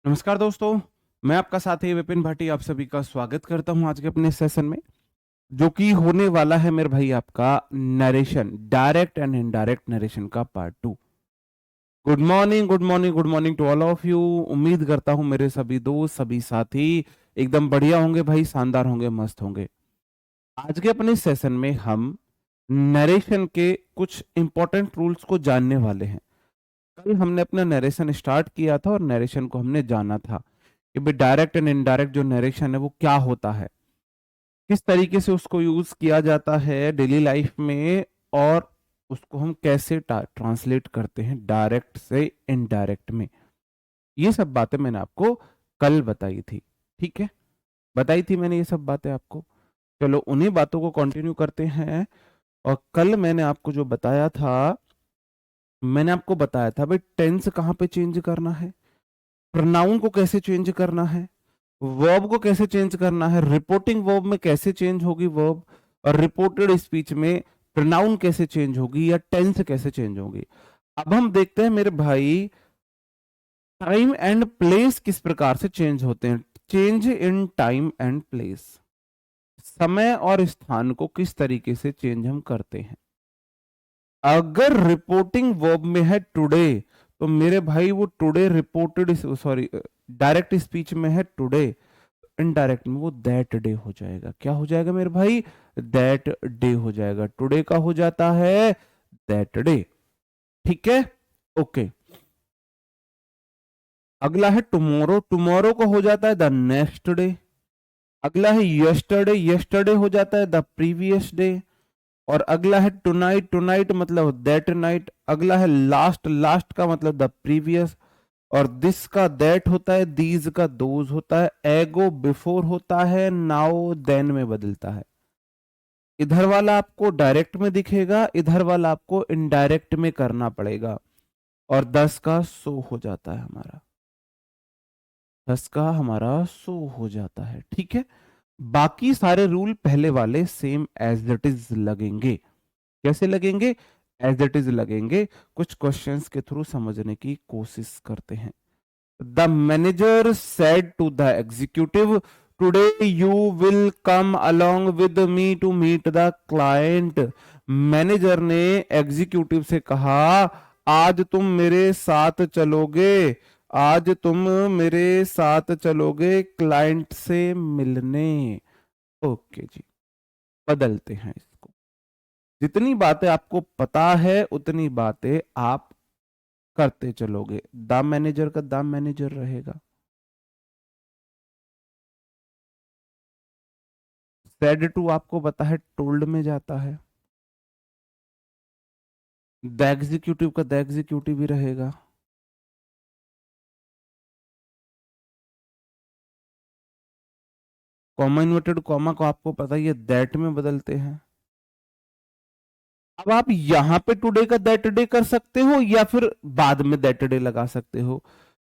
नमस्कार दोस्तों, मैं आपका साथी विपिन भाटी आप सभी का स्वागत करता हूं आज के अपने सेशन में, जो कि होने वाला है मेरे भाई आपका narration, direct and indirect narration का part 2। Good morning, good morning, good morning to all of you. उम्मीद करता हूं मेरे सभी दोस्त, सभी साथी एकदम बढ़िया होंगे भाई, शानदार होंगे, मस्त होंगे। आज के अपने सेशन में हम नरेशन के कुछ इंपॉर्टेंट रूल्स को जानने वाले हैं। कल हमने अपना नरेशन स्टार्ट किया था और नरेशन को हमने जाना था कि भाई डायरेक्ट एंड इनडायरेक्ट जो नरेशन है वो क्या होता है, किस तरीके से उसको यूज किया जाता है डेली लाइफ में, और उसको हम कैसे ट्रांसलेट करते हैं डायरेक्ट से इनडायरेक्ट में। ये सब बातें मैंने आपको कल बताई थी, ठीक है, बताई थी मैंने ये सब बातें आपको। चलो उन्हीं बातों को कंटिन्यू करते हैं। और कल मैंने आपको जो बताया था, मैंने आपको बताया था भाई टेंस कहाँ पे चेंज करना है, प्रोनाउन को कैसे चेंज करना है, वर्ब को कैसे चेंज करना है, रिपोर्टिंग वर्ब में कैसे चेंज होगी वर्ब, और रिपोर्टेड स्पीच में प्रोनाउन कैसे चेंज होगी या टेंस कैसे चेंज होगी। अब हम देखते हैं मेरे भाई टाइम एंड प्लेस किस प्रकार से चेंज होते हैं। Change in time and place, समय और स्थान को किस तरीके से चेंज हम करते हैं। अगर रिपोर्टिंग वर्ब में है टुडे, तो मेरे भाई वो today reported, sorry direct speech में है टुडे, इनडायरेक्ट में वो दैट डे हो जाएगा। क्या हो जाएगा मेरे भाई? दैट डे हो जाएगा। टुडे का हो जाता है दैट डे, ठीक है, ओके। अगला है टुमारो, टुमारो को हो जाता है द नेक्स्ट डे। अगला है यस्टरडे, यस्टरडे हो जाता है द प्रीवियस डे। और अगला है टुनाइट, टुनाइट मतलब दैट नाइट। अगला है लास्ट, लास्ट का मतलब द प्रीवियस। और दिस का दैट होता है, दीज का दोज होता है, एगो बिफोर होता है, नाउ देन में बदलता है। इधर वाला आपको डायरेक्ट में दिखेगा, इधर वाला आपको इनडायरेक्ट में करना पड़ेगा। और 10 का सो हो जाता है हमारा, 10 का हमारा सो हो जाता है, ठीक है। बाकी सारे रूल पहले वाले सेम एज इट इज लगेंगे। कैसे लगेंगे? एज इट इज लगेंगे। कुछ क्वेश्चंस के थ्रू समझने की कोशिश करते हैं। The manager said to the executive, today you will come along with me to meet the client. Manager ने एग्जीक्यूटिव से कहा, आज तुम मेरे साथ चलोगे, आज तुम मेरे साथ चलोगे क्लाइंट से मिलने। ओके जी, बदलते हैं इसको। जितनी बातें आपको पता है उतनी बातें आप करते चलोगे। द मैनेजर का द मैनेजर रहेगा। सेड टू आपको पता है टोल्ड में जाता है। द एग्जीक्यूटिव का द एग्जीक्यूटिव भी रहेगा। कॉमा इन्वर्टेड कॉमा को आपको पता ही है दैट में बदलते हैं। अब आप यहां पे टुडे का दैट डे कर सकते हो या फिर बाद में दैट डे लगा सकते हो।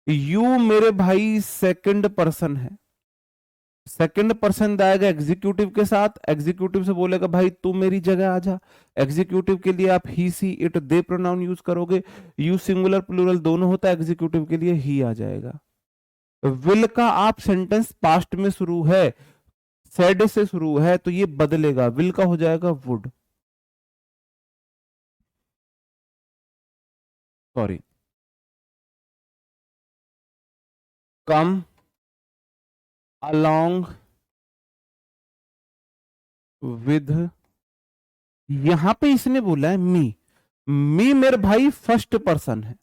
यू मेरे भाई सेकंड पर्सन है, सेकंड पर्सन आएगा एग्जीक्यूटिव के साथ, एग्जीक्यूटिव से बोलेगा भाई तू मेरी जगह आ जा। एग्जीक्यूटिव के लिए आप he she it they pronoun use करोगे। यू सिंगुलर प्लूरल दोनों होता है, एग्जीक्यूटिव के लिए ही आ जाएगा। विल का आप सेंटेंस पास्ट में शुरू है, सेड से शुरू है, तो ये बदलेगा, विल का हो जाएगा would, sorry, come along with. यहां पे इसने बोला है मी मेरे भाई फर्स्ट पर्सन है,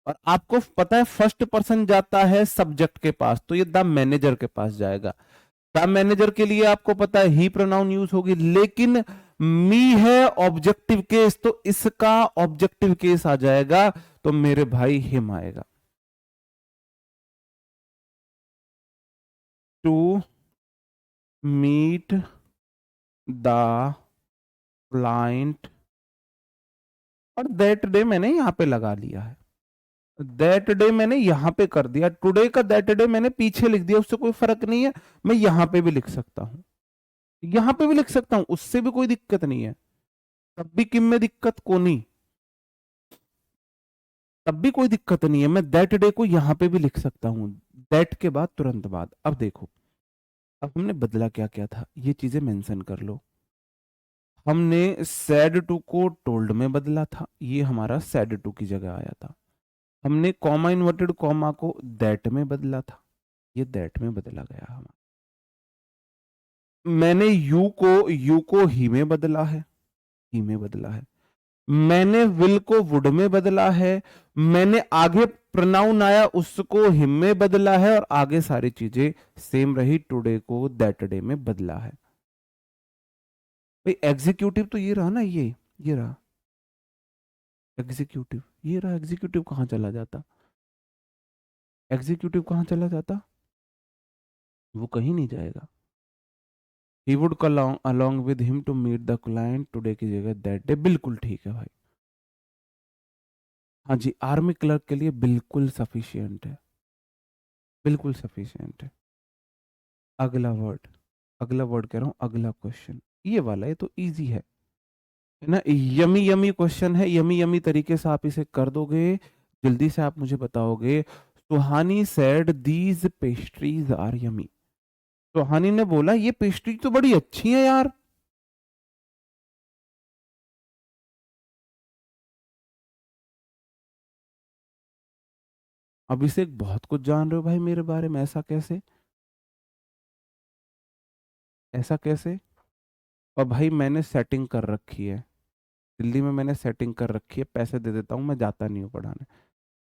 और आपको पता है फर्स्ट पर्सन जाता है सब्जेक्ट के पास, तो ये द मैनेजर के पास जाएगा। द मैनेजर के लिए आपको पता है ही प्रोनाउन यूज होगी, लेकिन मी है ऑब्जेक्टिव केस, तो इसका ऑब्जेक्टिव केस आ जाएगा, तो मेरे भाई हिम आएगा। टू मीट द क्लाइंट, और दैट डे मैंने यहां पे लगा लिया है, दैट डे मैंने यहां पे कर दिया। टुडे का दैट डे मैंने पीछे लिख दिया, उससे कोई फर्क नहीं है, मैं यहां पे भी लिख सकता हूं, यहां पे भी लिख सकता हूं, उससे भी कोई दिक्कत नहीं है, तब भी किम में दिक्कत को नहीं। तब भी कोई दिक्कत नहीं है, मैं दैट डे को यहां पे भी लिख सकता हूं, दैट के बाद तुरंत बाद। अब देखो, अब हमने बदला क्या क्या था, ये चीजें मेंशन कर लो। हमने सैड टू को टोल्ड में बदला था, ये हमारा सैड टू की जगह आया था। हमने कॉमा इन्वर्टेड कॉमा को दैट में बदला था, ये दैट में बदला गया हमारा। मैंने यू को ही में बदला है, ही में बदला है। मैंने विल को वुड में बदला है। मैंने आगे प्रोनाउन आया उसको हिम में बदला है, और आगे सारी चीजें सेम रही, टुडे को दैट डे में बदला है। भाई एग्जीक्यूटिव तो ये रहा ना, ये रहा एग्जीक्यूटिव, ये रहा एग्जीक्यूटिव। कहां चला जाता एग्जीक्यूटिव, कहां चला जाता? वो कहीं नहीं जाएगा। ही would come along with him to meet the client today की जगह that day, बिल्कुल ठीक है भाई। हाँ जी, आर्मी क्लर्क के लिए बिल्कुल सफिशियंट है, बिल्कुल सफिशियंट है। अगला वर्ड, अगला वर्ड कह रहा हूं, अगला क्वेश्चन ये वाला, ये तो इजी है ना, यमी यमी क्वेश्चन है, यमी यमी तरीके से आप इसे कर दोगे। जल्दी से आप मुझे बताओगे, Suhani said these pastries are yummy. Suhani ने बोला ये पेस्ट्री तो बड़ी अच्छी है यार। अभिषेक बहुत कुछ जान रहे हो भाई मेरे बारे में, ऐसा कैसे, ऐसा कैसे? और भाई मैंने सेटिंग कर रखी है, दिल्ली में मैंने सेटिंग कर रखी है, पैसे दे देता हूँ, मैं जाता नहीं हूँ पढ़ाने।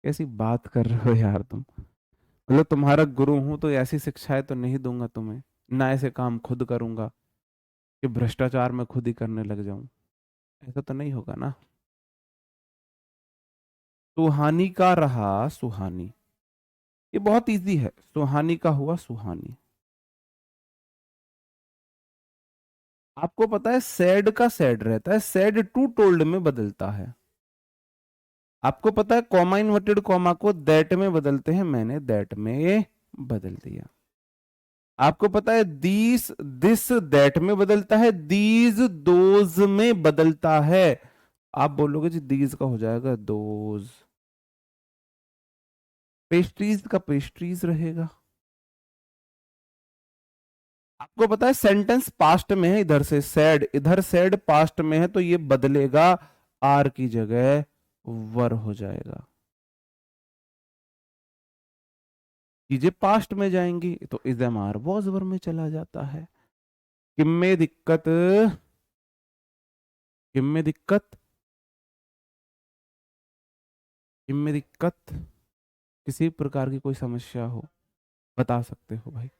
कैसी बात कर रहे हो यार तुम, मतलब तुम्हारा गुरु हूं तो ऐसी शिक्षाएं तो नहीं दूंगा तुम्हें, ना ऐसे काम खुद करूंगा कि भ्रष्टाचार में खुद ही करने लग जाऊं, ऐसा तो नहीं होगा ना। सुहानी का रहा सुहानी, ये बहुत इजी है, सुहानी का हुआ सुहानी। आपको पता है सैड का सैड रहता है, सैड टू टोल्ड में बदलता है। आपको पता है कॉमा इन्वर्टेड कॉमा को दैट में बदलते हैं, मैंने दैट में बदल दिया। आपको पता है दीस दिस दैट में बदलता है, दीज दोज में बदलता है। आप बोलोगे जी दीज का हो जाएगा दोज, पेस्ट्रीज का पेस्ट्रीज रहेगा। आपको पता है सेंटेंस पास्ट में है, इधर से सैड, इधर सैड पास्ट में है, तो ये बदलेगा, आर की जगह वर हो जाएगा। चीजें पास्ट में जाएंगी तो is am are was were में चला जाता है। किम में दिक्कत, किम में दिक्कत, किम में दिक्कत, किसी प्रकार की कोई समस्या हो बता सकते हो भाई।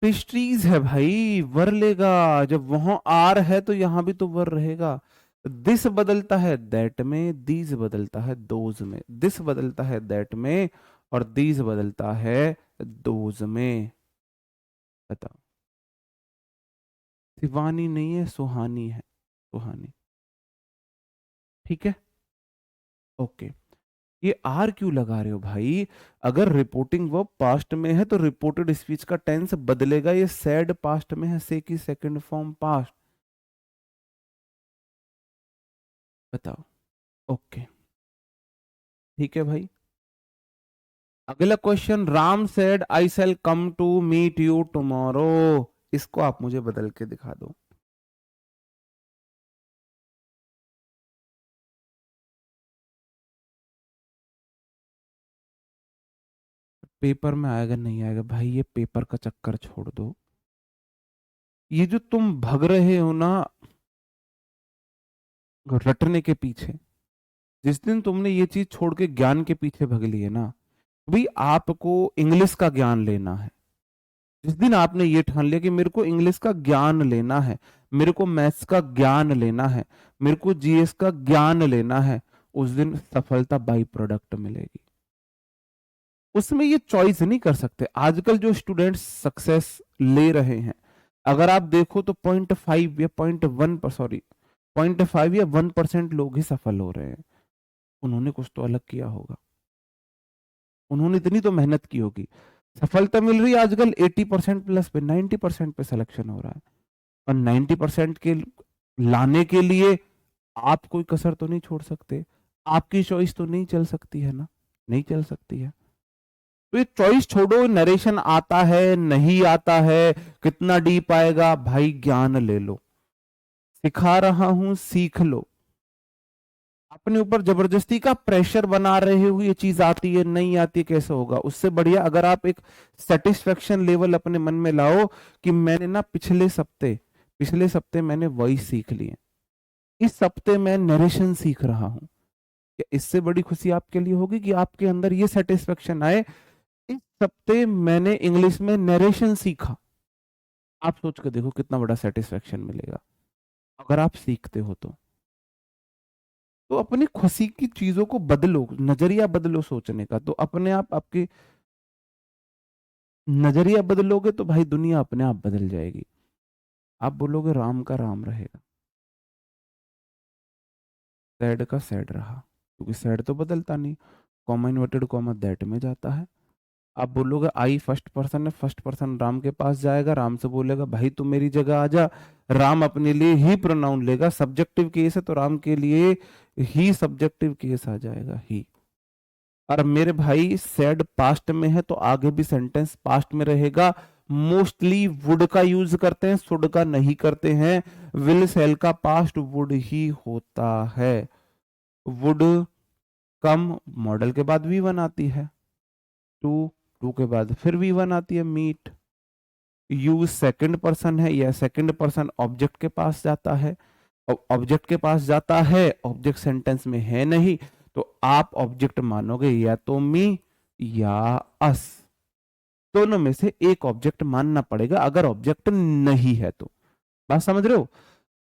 पेस्ट्रीज है भाई, वर लेगा, जब वहां आर है तो यहां भी तो वर रहेगा। दिस बदलता है दैट में, दीज बदलता है दोज में, दिस बदलता है दैट में, और दीज बदलता है दोज में। बताओ, शिवानी नहीं है, सुहानी है, सुहानी। ठीक है, ओके। ये आर क्यों लगा रहे हो भाई? अगर रिपोर्टिंग वर्ब पास्ट में है तो रिपोर्टेड स्पीच का टेंस बदलेगा, ये सैड पास्ट में है, से की सेकंड फॉर्म पास्ट। बताओ, ओके, ठीक है भाई। अगला question, Ram said I shall come to meet you tomorrow, इसको आप मुझे बदल के दिखा दो। पेपर में आएगा नहीं आएगा भाई, ये पेपर का चक्कर छोड़ दो। ये जो तुम भग रहे हो ना रटने के पीछे, जिस दिन तुमने ये चीज छोड़ के ज्ञान के पीछे भग लिए ना, भाई आपको इंग्लिश का ज्ञान लेना है। जिस दिन आपने ये ठान लिया कि मेरे को इंग्लिश का ज्ञान लेना है, मेरे को मैथ्स का ज्ञान लेना है, मेरे को जीएस का ज्ञान लेना है, उस दिन सफलता बाई प्रोडक्ट मिलेगी। उसमें ये चॉइस नहीं कर सकते। आजकल जो स्टूडेंट्स सक्सेस ले रहे हैं, अगर आप देखो तो 0.5 या 0.1 पर, सॉरी 0.5 या 1% लोग ही सफल हो रहे हैं। उन्होंने कुछ तो अलग किया होगा, उन्होंने इतनी तो मेहनत की होगी। सफलता मिल रही है आजकल 80% प्लस पे, 90% पे सिलेक्शन हो रहा है, और 90% के लाने के लिए आप कोई कसर तो नहीं छोड़ सकते। आपकी चॉइस तो नहीं चल सकती है ना, नहीं चल सकती है। तो ये चॉइस छोड़ो, नरेशन आता है नहीं आता है, कितना डीप आएगा, भाई ज्ञान ले लो, सिखा रहा हूं सीख लो। अपने ऊपर जबरदस्ती का प्रेशर बना रहे हो, ये चीज आती है नहीं आती है, कैसे होगा? उससे बढ़िया अगर आप एक सेटिस्फेक्शन लेवल अपने मन में लाओ कि मैंने ना पिछले सप्ते मैंने वॉइस सीख ली है, इस हफ्ते मैं नरेशन सीख रहा हूं। क्या इससे बड़ी खुशी आपके लिए होगी कि आपके अंदर ये सेटिस्फेक्शन आए, इस हफ्ते मैंने इंग्लिश में नरेशन सीखा। आप सोच कर देखो कितना बड़ा सेटिस्फेक्शन मिलेगा अगर आप सीखते हो तो अपनी खुशी की चीजों को बदलो, नजरिया बदलो सोचने का, तो अपने आप आपकी नजरिया बदलोगे तो भाई दुनिया अपने आप बदल जाएगी। आप बोलोगे राम का राम रहेगा, सैड का सैड रहा, क्योंकि सैड तो बदलता नहीं, कॉमा इन्वर्टेड कॉमा दैट में जाता है। आप बोलोगे आई फर्स्ट पर्सन है, फर्स्ट पर्सन राम के पास जाएगा, राम से बोलेगा भाई तू मेरी जगह आ जा, राम अपने लिए ही प्रोनाउन लेगा, सब्जेक्टिव केस है तो राम के लिए ही सब्जेक्टिव केस आ जाएगा ही। और मेरे भाई सेड पास्ट में है तो आगे भी सेंटेंस पास्ट में रहेगा। मोस्टली वुड का यूज करते हैं, शुड का नहीं करते हैं। विल सेल का पास्ट वुड ही होता है। वुड कम मॉडल के बाद वी वन आती है, टू टू के बाद फिर वी वन आती है, मीट। यूज सेकंड पर्सन है, या सेकंड पर्सन ऑब्जेक्ट के पास जाता है, ऑब्जेक्ट के पास जाता है, ऑब्जेक्ट सेंटेंस में है नहीं, तो आप ऑब्जेक्ट मानोगे या तो मी या अस, दोनों में से एक ऑब्जेक्ट मानना पड़ेगा अगर ऑब्जेक्ट नहीं है तो। बात समझ रहे हो?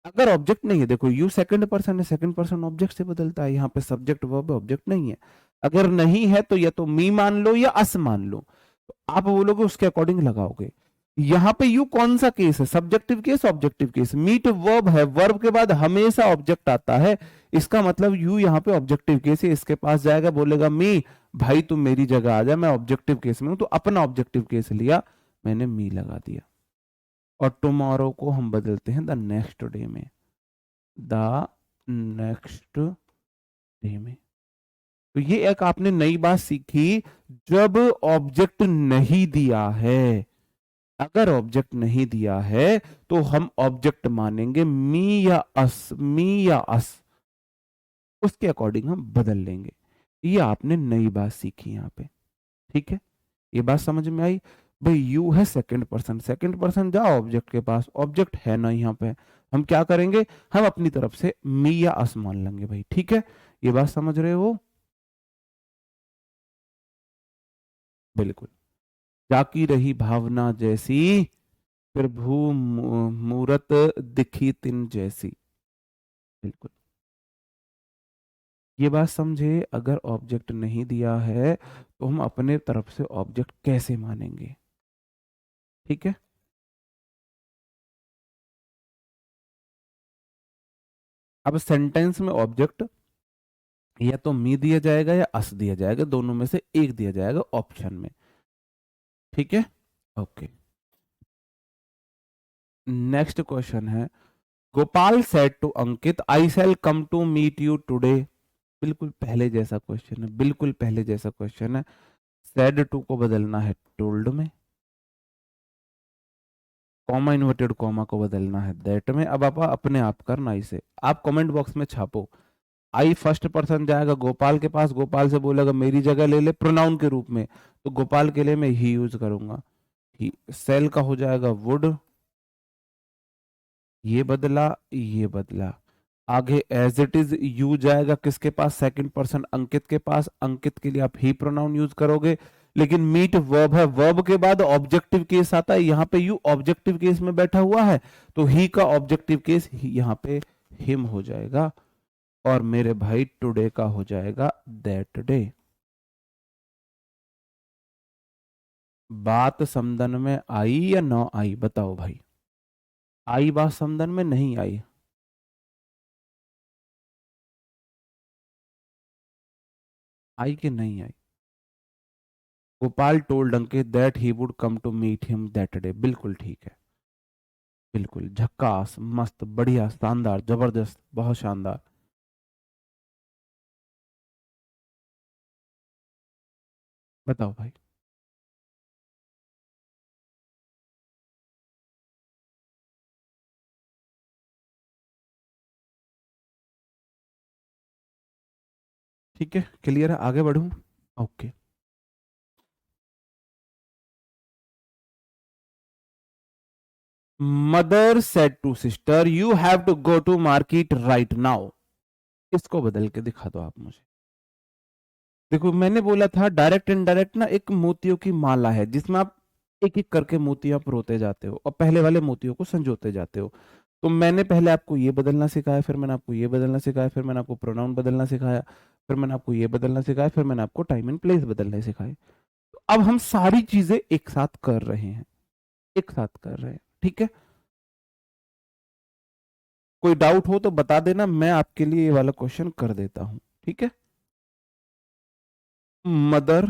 अगर ऑब्जेक्ट नहीं है, देखो यू सेकंड पर्सन है, सेकंड पर्सन ऑब्जेक्ट से बदलता है, यहाँ पे सब्जेक्ट वर्ब ऑब्जेक्ट नहीं है। अगर नहीं है तो या तो मी मान लो या अस मान लो, तो आप बोलोगे उसके अकॉर्डिंग लगाओगे। यहाँ पे यू कौन सा केस है, subjective case objective case? Meet verb है, वर्ब के बाद हमेशा ऑब्जेक्ट आता है, इसका मतलब यू यहाँ पे ऑब्जेक्टिव केस है, इसके पास जाएगा बोलेगा मी भाई तुम मेरी जगह आ जा, मैं ऑब्जेक्टिव केस में हूं, तो अपना ऑब्जेक्टिव केस लिया, मैंने मी लगा दिया। और टुमारो को हम बदलते हैं द नेक्स्ट डे में, द नेक्स्ट डे में। तो ये एक आपने नई बात सीखी, जब ऑब्जेक्ट नहीं दिया है, अगर ऑब्जेक्ट नहीं दिया है तो हम ऑब्जेक्ट मानेंगे मी या अस, मी या अस, उसके अकॉर्डिंग हम बदल लेंगे। ये आपने नई बात सीखी यहाँ पे, ठीक है? ये बात समझ में आई? भाई यू है सेकंड पर्सन, सेकंड पर्सन जाओ ऑब्जेक्ट के पास, ऑब्जेक्ट है ना यहाँ पे, हम क्या करेंगे, हम अपनी तरफ से मी या अस मान लेंगे भाई, ठीक है? ये बात समझ रहे हो? बिल्कुल। जाकी रही भावना जैसी, प्रभु मूरत दिखी तिन जैसी। बिल्कुल। ये बात समझे, अगर ऑब्जेक्ट नहीं दिया है तो हम अपने तरफ से ऑब्जेक्ट कैसे मानेंगे, ठीक है? अब सेंटेंस में ऑब्जेक्ट या तो मी दिया जाएगा या अस दिया जाएगा, दोनों में से एक दिया जाएगा ऑप्शन में, ठीक है? ओके। नेक्स्ट क्वेश्चन है, Gopal said to Ankit I shall come to meet you today. बिल्कुल पहले जैसा क्वेश्चन है, बिल्कुल पहले जैसा क्वेश्चन है। सेड टू को बदलना है टोल्ड में, कॉमा इन्वर्टेड कॉमा को बदलना है दैट में। अब आप अपने आप करना इसे, आप कमेंट बॉक्स में छापो। आई फर्स्ट पर्सन जाएगा गोपाल के पास, गोपाल से बोलेगा मेरी जगह ले ले प्रोनाउन के रूप में, तो गोपाल के लिए मैं ही यूज करूंगा ही। सेल का हो जाएगा वुड, ये बदला ये बदला। आगे एज इट इज यू जाएगा किसके पास, सेकंड पर्सन अंकित के पास, अंकित के लिए आप ही प्रोनाउन यूज करोगे। लेकिन मीट वर्ब है, वर्ब के बाद ऑब्जेक्टिव केस आता है, यहाँ पे यू ऑब्जेक्टिव केस में बैठा हुआ है, तो ही का ऑब्जेक्टिव केस यहाँ पे हिम हो जाएगा, और मेरे भाई टुडे का हो जाएगा दैट डे। बात समदन में आई या न आई, बताओ भाई? आई बात समदन में, नहीं आई? आई कि नहीं आई? Gopal told Ankit that he would come to meet him that day, बिल्कुल ठीक है, बिल्कुल झक्कास, मस्त, बढ़िया, शानदार, जबरदस्त, बहुत शानदार। बताओ भाई। ठीक है, क्लियर है, आगे बढ़ूं? Okay. Mother said to sister you have to go to market right now. इसको बदल के दिखा दो आप मुझे। देखो मैंने बोला था डायरेक्ट इनडायरेक्ट ना एक मोतियों की माला है जिसमें आप एक एक करके मोतियां परोते जाते हो और पहले वाले मोतियों को संजोते जाते हो। तो मैंने पहले आपको ये बदलना सिखाया, फिर मैंने आपको ये बदलना सिखाया, फिर मैंने आपको प्रोनाउन बदलना सिखाया, फिर मैंने आपको ये बदलना सिखाया, फिर मैंने आपको टाइम एंड प्लेस बदलने सिखाए। तो अब हम सारी चीजें एक साथ कर रहे हैं, एक साथ कर रहे हैं। ठीक है, कोई डाउट हो तो बता देना, मैं आपके लिए ये वाला क्वेश्चन कर देता हूं। ठीक है, मदर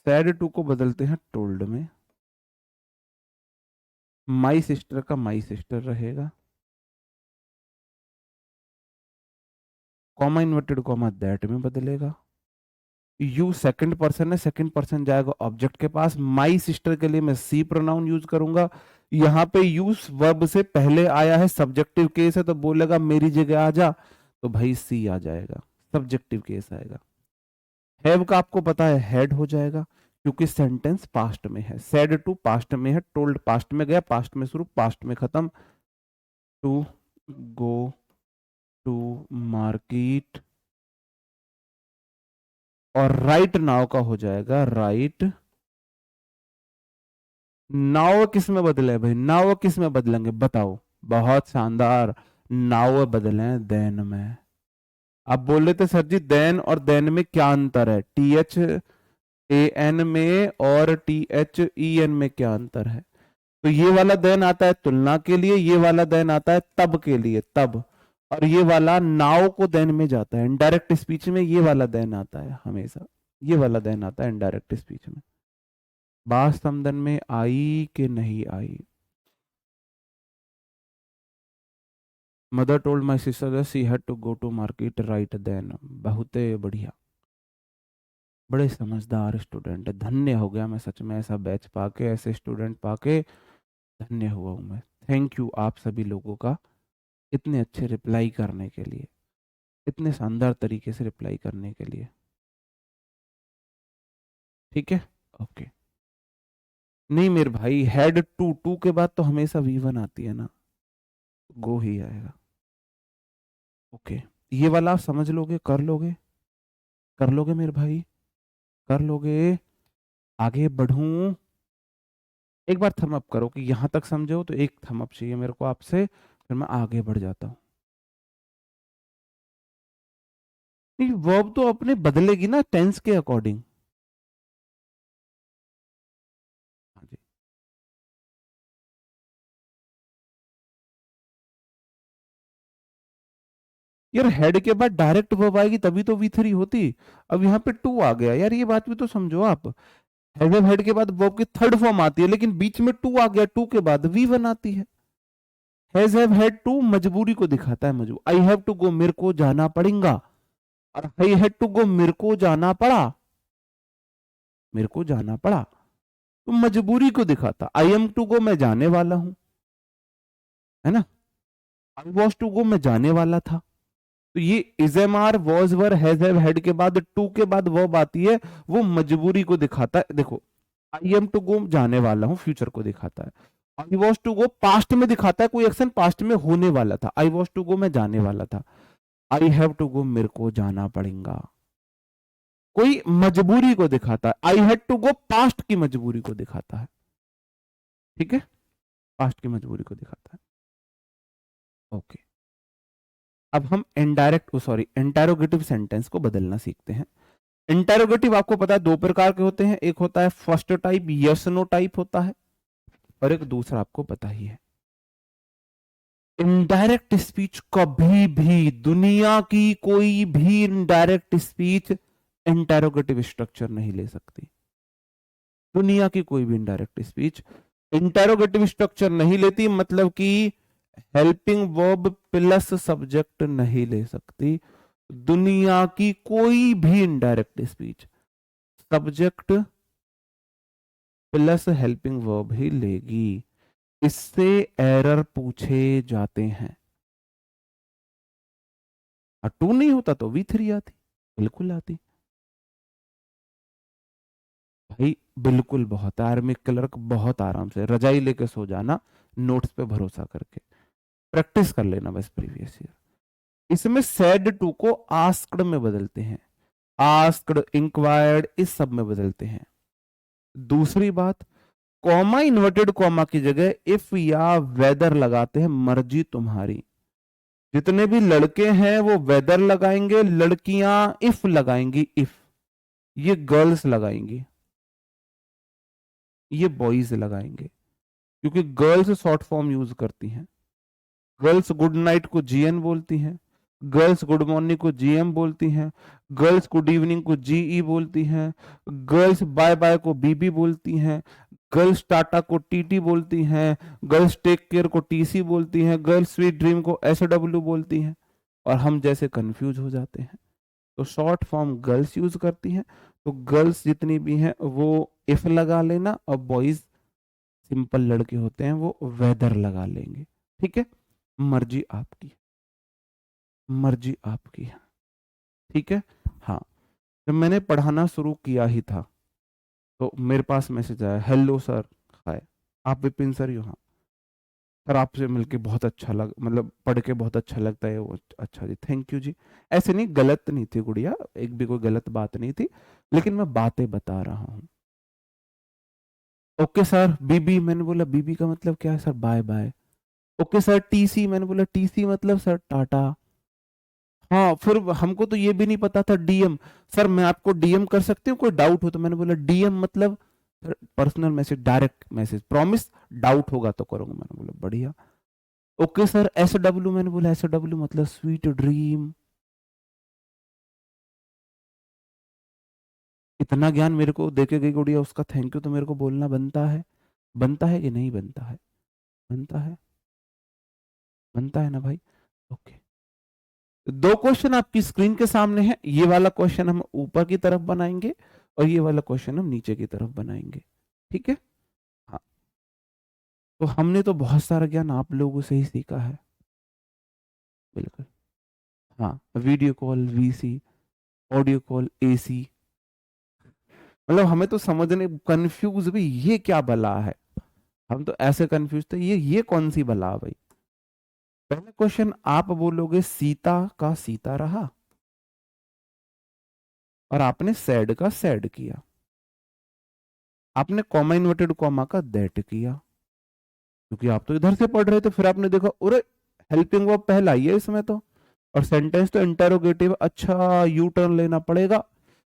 सैड टू को बदलते हैं टोल्ड में। माई सिस्टर का माई सिस्टर रहेगा, कॉमा इन्वर्टेड कॉमा दैट में बदलेगा। यू सेकंड पर्सन है, सेकंड पर्सन जाएगा ऑब्जेक्ट के पास। माई सिस्टर के लिए मैं सी प्रोनाउन यूज करूंगा। यहां पे यूज वर्ब से पहले आया है, सब्जेक्टिव केस है तो बोलेगा मेरी जगह आ जा, तो भाई सी आ जाएगा, सब्जेक्टिव केस आएगा। हैव का आपको पता है हेड हो जाएगा क्योंकि सेंटेंस पास्ट में है। सेड टू पास्ट में है, टोल्ड पास्ट में गया, पास्ट में शुरू पास्ट में खत्म। टू गो टू मार्केट, और राइट नाउ का हो जाएगा राइट नाउ। किस में बदले भाई, नाउ किस में बदलेंगे बताओ? बहुत शानदार, नाउ बदले देन में। आप बोल रहे थे सर जी देन और देन में क्या अंतर है, टी एच ए एन में और टी एच ई एन में क्या अंतर है? तो ये वाला देन आता है तुलना के लिए, ये वाला देन आता है तब के लिए, तब। और ये वाला नाउ को देन में जाता है। इनडायरेक्ट स्पीच में ये वाला देन आता है हमेशा, ये वाला देन आता है इनडायरेक्ट स्पीच में। बात समदन में आई कि नहीं आई? Mother told my sister she had to go to market right then. बहुत बढ़िया, बड़े समझदार स्टूडेंट, धन्य हो गया मैं सच में, ऐसा बैच पाके, ऐसे स्टूडेंट पाके धन्य हुआ हूँ मैं। थैंक यू आप सभी लोगों का इतने अच्छे रिप्लाई करने के लिए, इतने शानदार तरीके से रिप्लाई करने के लिए। ठीक है, ओके। नहीं मेरे भाई, हेड टू, टू के बाद तो हमेशा वी वन आती है ना, गो ही आएगा। ओके, ये वाला आप समझ लोगे, कर लोगे, कर लोगे मेरे भाई, कर लोगे? आगे बढ़ूं? एक बार थम अप करो कि यहां तक समझो, तो एक थम अप चाहिए मेरे को आपसे, फिर मैं आगे बढ़ जाता हूँ। नहीं वर्ब तो अपने बदलेगी ना टेंस के अकॉर्डिंग। हाँ जी। यार हेड के बाद डायरेक्ट वर्ब आएगी तभी तो वी थ्री होती। अब यहाँ पे टू आ गया यार, ये बात भी तो समझो आप। हैव हेड के बाद वर्ब की थर्ड फॉर्म आती है, लेकिन बीच में टू आ गया, टू के बाद वी वन आती है। हैज हैव हैड टू मजबूरी को दिखाता है, मजबूर, आई हैव टू गो मेरे को जाना पड़ेगा, और आई हैड टू गो मेरे को जाना पड़ा, मेरे को जाना पड़ा, तो मजबूरी को दिखाता। आई एम टू गो मैं जाने वाला हूं, है ना। आई वॉज टू गो मैं जाने वाला था। तो ये is am are was were has have had के बाद टू के बाद वर्ब आती है, वो मजबूरी को दिखाता है। देखो आई एम टू गो जाने वाला हूं, फ्यूचर को दिखाता है। I was to go past में दिखाता है, कोई एक्शन पास्ट में होने वाला था। आई वॉज टू गो मैं जाने वाला था। आई हैव टू गो मेरे को जाना पड़ेगा, कोई मजबूरी को दिखाता है। I had to go past की मजबूरी को दिखाता है। ठीक है, पास्ट की मजबूरी को दिखाता है। ओके, अब हम इनडायरेक्ट सॉरी इंटेरोगेटिव सेंटेंस को बदलना सीखते हैं। इंटेरोगेटिव आपको पता है दो प्रकार के होते हैं, एक होता है first type, yes no type होता है, और एक दूसरा आपको पता ही है। इनडायरेक्ट स्पीच कभी भी, दुनिया की कोई भी इनडायरेक्ट स्पीच इंटेरोगेटिव स्ट्रक्चर नहीं ले सकती। दुनिया की कोई भी इनडायरेक्ट स्पीच इंटेरोगेटिव स्ट्रक्चर नहीं लेती, मतलब कि हेल्पिंग वर्ब प्लस सब्जेक्ट नहीं ले सकती। दुनिया की कोई भी indirect speech subject plus helping verb ही लेगी, इससे एरर पूछे जाते हैं। और टू नहीं होता तो V3 आती, बिल्कुल आती भाई, बिल्कुल बहुत। आर्मी क्लर्क बहुत आराम से रजाई लेके सो जाना, नोट्स पे भरोसा करके प्रैक्टिस कर लेना बस प्रीवियस ईयर। इसमें सेड टू को आस्क्ड में बदलते हैं, आस्क्ड, इंक्वायर्ड, इस सब में बदलते हैं। दूसरी बात, कॉमा इन्वर्टेड कॉमा की जगह इफ या वेदर लगाते हैं, मर्जी तुम्हारी। जितने भी लड़के हैं वो वेदर लगाएंगे, लड़कियां इफ लगाएंगी, इफ। ये गर्ल्स लगाएंगी, ये बॉयज लगाएंगे, क्योंकि गर्ल्स शॉर्ट फॉर्म यूज करती हैं। गर्ल्स गुड नाइट को जीएन बोलती हैं, गर्ल्स गुड मॉर्निंग को जीएम बोलती हैं, गर्ल्स गुड इवनिंग को जीई बोलती हैं, गर्ल्स बाय बाय को बीबी बोलती हैं, गर्ल्स टाटा को टीटी बोलती हैं, गर्ल्स टेक केयर को टीसी बोलती हैं, गर्ल्स स्वीट ड्रीम को एसडब्ल्यू बोलती हैं। और हम जैसे कंफ्यूज हो जाते हैं। तो शॉर्ट फॉर्म गर्ल्स यूज करती हैं, तो गर्ल्स जितनी भी हैं वो इफ लगा लेना, और बॉयज सिंपल लड़के होते हैं वो वेदर लगा लेंगे। ठीक है, मर्जी आपकी, मर्जी आपकी है। ठीक है। हाँ, जब मैंने पढ़ाना शुरू किया ही था तो मेरे पास मैसेज आया, हेलो सर, हाय, आप विपिन सर यहाँ, सर आपसे मिलके बहुत अच्छा लग, मतलब पढ़ के बहुत अच्छा लगता है। वो अच्छा जी, थैंक यू जी। ऐसे नहीं, गलत नहीं थी गुड़िया, एक भी कोई गलत बात नहीं थी, लेकिन मैं बातें बता रहा हूँ। ओके सर, बीबी, मैंने बोला बीबी का मतलब क्या है sir? Bye bye. Okay sir, TC, मैंने बोला टीसी मतलब सर टाटा। हाँ, फिर हमको तो ये भी नहीं पता था डीएम, सर मैं आपको डीएम कर सकती हूँ, कोई डाउट हो तो? मैंने बोला डीएम मतलब personal message, direct message, promise, doubt होगा तो करूंगा। मैंने बोला बढ़िया। ओके सर, एसडब्ल्यू, मैंने बोला एसडब्ल्यू मतलब स्वीट ड्रीम। इतना ज्ञान मेरे को देके गई गुड़िया, उसका थैंक यू तो मेरे को बोलना बनता है। बनता है कि नहीं बनता है? बनता है, बनता है ना भाई। ओके, दो क्वेश्चन आपकी स्क्रीन के सामने है, ये वाला क्वेश्चन हम ऊपर की तरफ बनाएंगे और ये वाला क्वेश्चन हम नीचे की तरफ बनाएंगे। ठीक है। हाँ, तो हमने तो बहुत सारा ज्ञान आप लोगों से ही सीखा है। बिल्कुल। हाँ, video call VC, audio call AC, मतलब हमें तो समझने कंफ्यूज भी, ये क्या बला है। हम तो ऐसे कंफ्यूज थे, ये कौन सी बला भाई। पहले क्वेश्चन आप बोलोगे सीता का सीता रहा, और आपने सैड का सैड किया, आपने कॉमा इन्वर्टेड कॉमा का दैट किया, क्योंकि आप तो इधर से पढ़ रहे थे। फिर आपने देखा अरे हेल्पिंग वर्ब पहला ही है इसमें तो, और सेंटेंस तो इंटेरोगेटिव, अच्छा यू टर्न लेना पड़ेगा।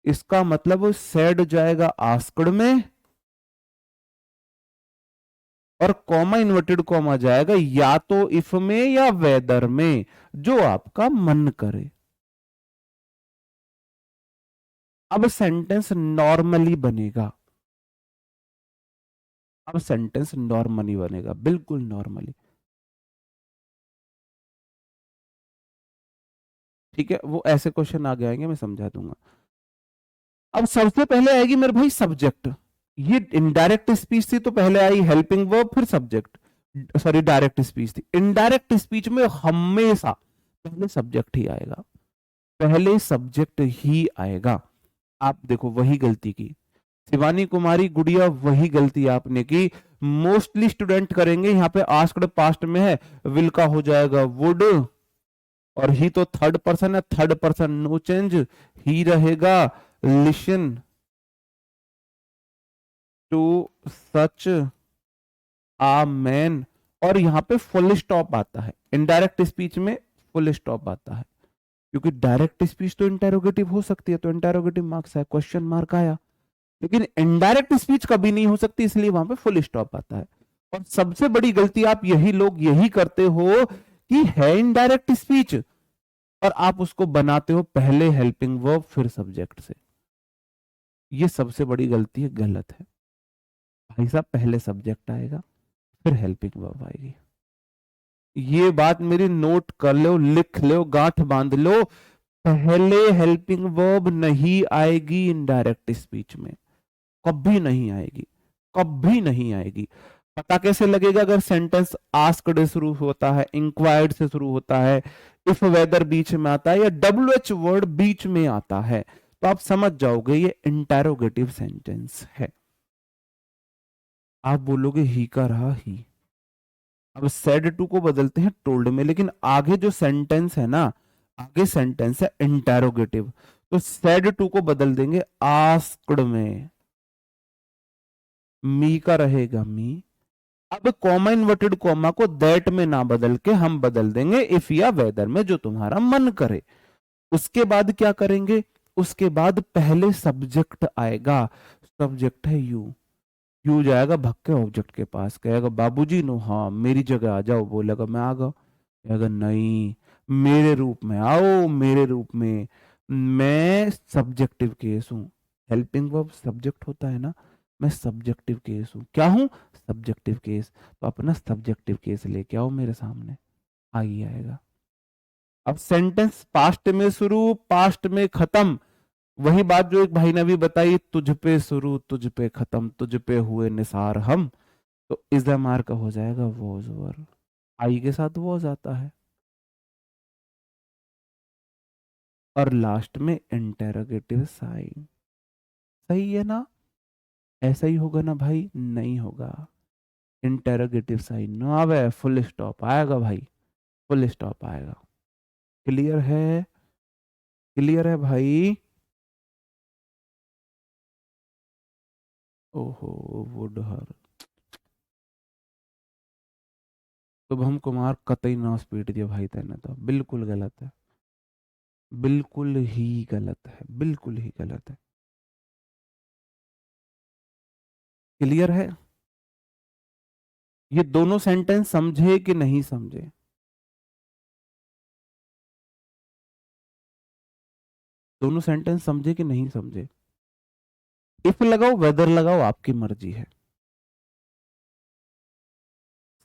इसका मतलब सैड जाएगा आस्क्ड में, और कॉमा इन्वर्टेड कॉमा जाएगा या तो इफ में या वेदर में, जो आपका मन करे। अब सेंटेंस नॉर्मली बनेगा, अब सेंटेंस नॉर्मली बनेगा, बिल्कुल नॉर्मली। ठीक है, वो ऐसे क्वेश्चन आगे आएंगे, मैं समझा दूंगा। अब सबसे पहले आएगी मेरे भाई सब्जेक्ट। ये इनडायरेक्ट स्पीच थी तो पहले आई हेल्पिंग वर्ब, फिर सब्जेक्ट। सॉरी, डायरेक्ट स्पीच थी। इनडायरेक्ट स्पीच में हमेशा पहले सब्जेक्ट ही आएगा, पहले सब्जेक्ट ही आएगा। आप देखो वही गलती की शिवानी कुमारी गुड़िया, वही गलती आपने की। मोस्टली स्टूडेंट करेंगे, यहाँ पे आस्क्ड पास्ट में है, विल का हो जाएगा वुड, और ही तो थर्ड पर्सन है, थर्ड पर्सन नो चेंज, ही रहेगा। Listen to such a man, और यहाँ पे फुल स्टॉप आता है। इनडायरेक्ट स्पीच में फुल स्टॉप आता है, क्योंकि डायरेक्ट स्पीच तो इंटेरोगेटिव हो सकती है, तो इंटेरोगेटिव मार्क्स है, क्वेश्चन मार्क आया। लेकिन इनडायरेक्ट स्पीच कभी नहीं हो सकती, इसलिए वहां पे फुल स्टॉप आता है। और सबसे बड़ी गलती आप यही लोग यही करते हो कि है इनडायरेक्ट स्पीच और आप उसको बनाते हो पहले हेल्पिंग वर्ब फिर सब्जेक्ट से। ये सबसे बड़ी गलती है, गलत है भाई साहब। पहले सब्जेक्ट आएगा फिर हेल्पिंग वर्ब आएगी। ये बात मेरी नोट कर लो, लिख लो, गांठ बांध लो। पहले हेल्पिंग वर्ब नहीं आएगी इनडायरेक्ट स्पीच में, कभी नहीं आएगी, कभी नहीं आएगी। पता कैसे लगेगा? अगर सेंटेंस आस्क्ड से शुरू होता है, इंक्वायर्ड से शुरू होता है, इफ वेदर बीच में आता है, या WH वर्ड बीच में आता है, तो आप समझ जाओगे ये इंटेरोगेटिव सेंटेंस है। आप बोलोगे ही का रहा ही। अब सेड टू को बदलते हैं टोल्ड में, लेकिन आगे जो सेंटेंस है ना, आगे सेंटेंस है इंटेरोगेटिव, तो सेड टू को बदल देंगे आस्क्ड में, मी का रहेगा मी। अब कॉमा इन्वर्टेड कॉमा को दैट में ना बदल के हम बदल देंगे इफ या वेदर में, जो तुम्हारा मन करे। उसके बाद क्या करेंगे? उसके बाद पहले सब्जेक्ट आएगा, सब्जेक्ट है यू, यू जाएगा भक्के ऑब्जेक्ट के पास, कहेगा बाबूजी नो, हाँ मेरी जगह आ जाओ, बोलेगा मैं आ गया, कहेगा नहीं मेरे रूप में आओ, मेरे रूप में, मैं सब्जेक्टिव केस हूं। हेल्पिंग वर्ब सब्जेक्ट होता है ना, मैं सब्जेक्टिव केस हूं। क्या हूं? Subjective case. तो अपना सब्जेक्टिव केस लेके आओ मेरे सामने, आ ही आएगा। अब सेंटेंस पास्ट में शुरू, पास्ट में खत्म, वही बात जो एक भाई ने भी बताई, तुझ पे शुरू तुझ पे खत्म, तुझ पे हुए निसार हम, तो इज मार का हो जाएगा वॉज वर, आई के साथ वॉज आता है। और लास्ट में इंटेरोगेटिव साइन। सही है ना? ऐसा ही होगा ना भाई? नहीं होगा, इंटेरोगेटिव साइन ना आवे, फुल स्टॉप आएगा भाई, फुल स्टॉप आएगा। क्लियर है? क्लियर है भाई? ओहो, वुड हर, शुभम कुमार कतई ना स्पीड दिया भाई तेने, तो बिल्कुल गलत है, बिल्कुल ही गलत है, बिल्कुल ही गलत है। क्लियर है? ये दोनों सेंटेंस समझे कि नहीं समझे? दोनों सेंटेंस समझे कि नहीं समझे? इफ लगाओ वेदर लगाओ, आपकी मर्जी है।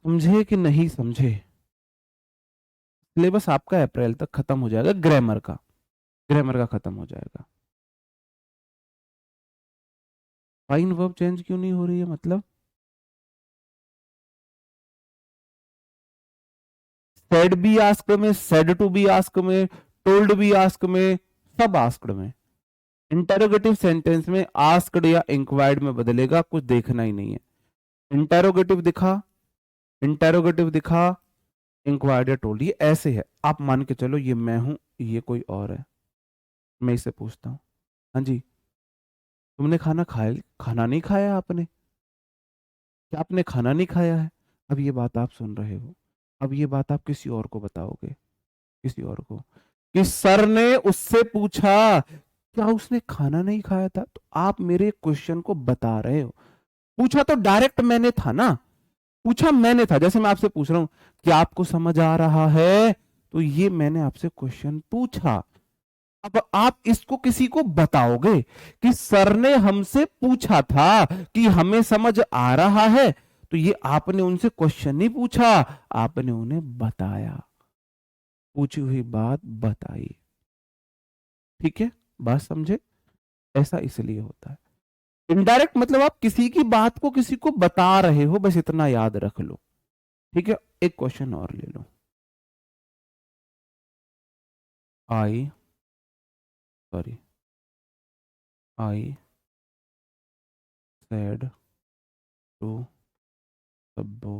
समझे कि नहीं समझे? सिलेबस आपका अप्रैल तक खत्म हो जाएगा, ग्रामर का, ग्रामर का खत्म हो जाएगा। फाइन वर्ब चेंज क्यों नहीं हो रही है? मतलब सेड भी आस्क में, सेड टू भी आस्क में, टोल्ड भी आस्क में, सब आस्क्ड में। इंटेरोगेटिव सेंटेंस में आस्क्ड या इंक्वायर्ड में बदलेगा, कुछ देखना ही नहीं है। इंटेरोगेटिव दिखा, इंटेरोगेटिव दिखा, इंक्वायर्ड या टोल्ड, ये ऐसे है। आप मान के चलो ये मैं हूं, ये कोई और है, मैं इसे पूछता हूँ, हाँ जी तुमने खाना खाया? खाना नहीं खाया आपने? क्या आपने खाना नहीं खाया है? अब ये बात आप सुन रहे हो, अब ये बात आप किसी और को बताओगे, किसी और को, कि सर ने उससे पूछा क्या उसने खाना नहीं खाया था, तो आप मेरे क्वेश्चन को बता रहे हो। पूछा तो डायरेक्ट मैंने था ना, पूछा मैंने था, जैसे मैं आपसे पूछ रहा हूं कि आपको समझ आ रहा है, तो ये मैंने आपसे क्वेश्चन पूछा। अब आप इसको किसी को बताओगे कि सर ने हमसे पूछा था कि हमें समझ आ रहा है, तो ये आपने उनसे क्वेश्चन नहीं पूछा, आपने उन्हें बताया, पूछी हुई बात बताई। ठीक है, बात समझे? ऐसा इसलिए होता है। इनडायरेक्ट मतलब आप किसी की बात को किसी को बता रहे हो, बस इतना याद रख लो। ठीक है, एक क्वेश्चन और ले लो। I, sorry, I said to Sabbo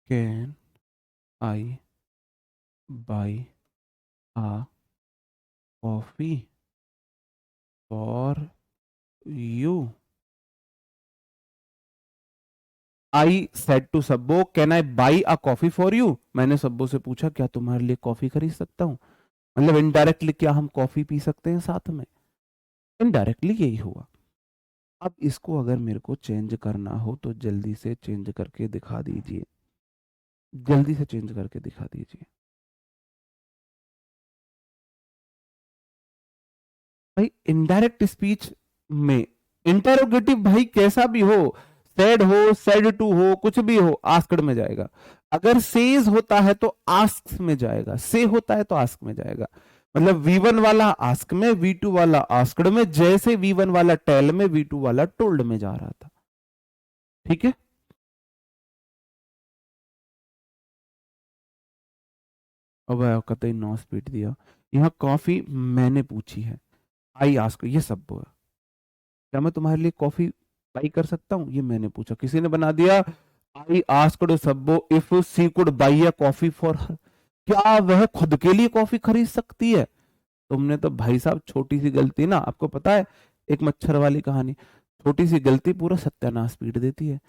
can I buy a coffee for you? I said to Sabbo can I buy a coffee for you? मैंने सब्बो से पूछा क्या तुम्हारे लिए कॉफी खरीद सकता हूं? मतलब इनडायरेक्टली क्या हम कॉफी पी सकते हैं साथ में? इनडायरेक्टली यही हुआ। अब इसको अगर मेरे को चेंज करना हो तो जल्दी से चेंज करके दिखा दीजिए, जल्दी से चेंज करके दिखा दीजिए। भाई इनडायरेक्ट स्पीच में इंटेरोगेटिव भाई कैसा भी हो, सेड हो, सेड टू हो, कुछ भी हो, आस्क्ड में जाएगा। अगर सेज होता है तो आस्क में जाएगा, से होता है तो आस्क में जाएगा। मतलब V1 वाला आस्क में, V2 वाला आस्क्ड में, जैसे V1 वाला टेल में, V2 वाला टोल्ड में जा रहा था। ठीक है। अब कतई नौ स्पीड दिया। यहाँ कॉफी मैंने पूछी है, आई आस्क, ये सब है। क्या मैं तुम्हारे लिए कॉफी बाई कर सकता हूँ? ये मैंने पूछा, किसी ने बना दिया आई आस्क्ड सब्बो if she could by a coffee for her. क्या वह खुद के लिए कॉफी खरीद सकती है? तुमने तो भाई साहब छोटी सी गलती ना, आपको पता है एक मच्छर वाली कहानी, छोटी सी गलती पूरा सत्यानाश पीट देती है।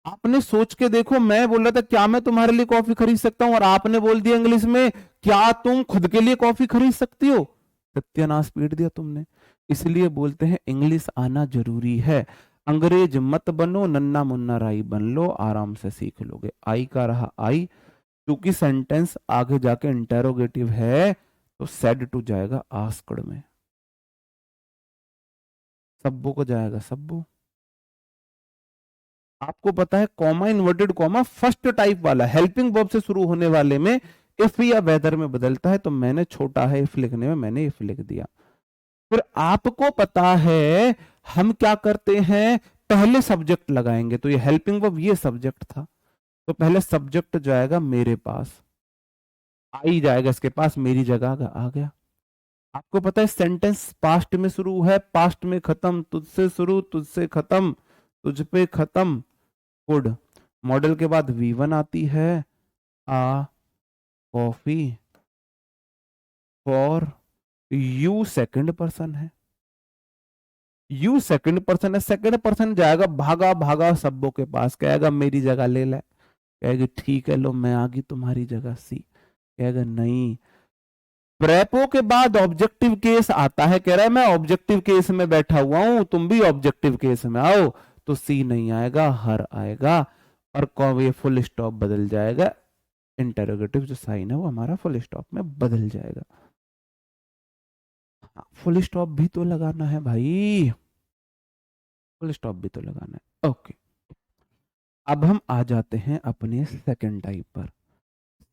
आपने सोच के देखो, मैं बोल रहा था क्या मैं तुम्हारे लिए कॉफी खरीद सकता हूं, और आपने बोल दिया इंग्लिश में क्या तुम खुद के लिए कॉफी खरीद सकती हो। सत्यानाश पीट दिया तुमने। इसलिए बोलते हैं इंग्लिश आना जरूरी है। अंग्रेज मत बनो, नन्ना मुन्ना राई बन लो, आराम से सीख लोगे। आई का रहा आई, क्योंकि सेंटेंस आगे जाके इंटेरोगेटिव है तो सेड टू जाएगा आस्क्ड में, सब्बो को जाएगा सब्बो। आपको पता है comma, inverted comma first type वाला हेल्पिंग वर्ब से शुरू होने वाले में इफ या वेदर में बदलता है, तो मैंने छोटा है इफ लिखने में मैंने इफ लिख दिया। फिर आपको पता है हम क्या करते हैं, पहले सब्जेक्ट लगाएंगे, तो ये हेल्पिंग वर्ब ये सब्जेक्ट था, तो पहले सब्जेक्ट जाएगा मेरे पास, आई जाएगा इसके पास, मेरी जगह आ गया। आपको पता है सेंटेंस पास्ट में शुरू है, पास्ट में खत्म, तुझसे शुरू तुझसे खत्म, तुझ पे खत्म, कुड। मॉडल के बाद V1 आती है, a coffee for you, second person है, यू सेकंड पर्सन है, सेकंड पर्सन जाएगा भागा भागा सब्बों के पास, कहेगा मेरी जगह ले ले, कहेगी ठीक है लो मैं आ गई तुम्हारी जगह सी, कहेगा नहीं। प्रेपो के बाद ऑब्जेक्टिव केस आता है, कह रहा है मैं ऑब्जेक्टिव केस में बैठा हुआ हूं, तुम भी ऑब्जेक्टिव केस में आओ, तो सी नहीं आएगा, हर आएगा, और ये फुल स्टॉप बदल जाएगा, इंटेरोगेटिव जो साइन है वो हमारा फुल स्टॉप में बदल जाएगा। फुल स्टॉप भी तो लगाना है भाई, फुल स्टॉप भी तो लगाना है। ओके, अब हम आ जाते हैं अपने सेकंड टाइप पर।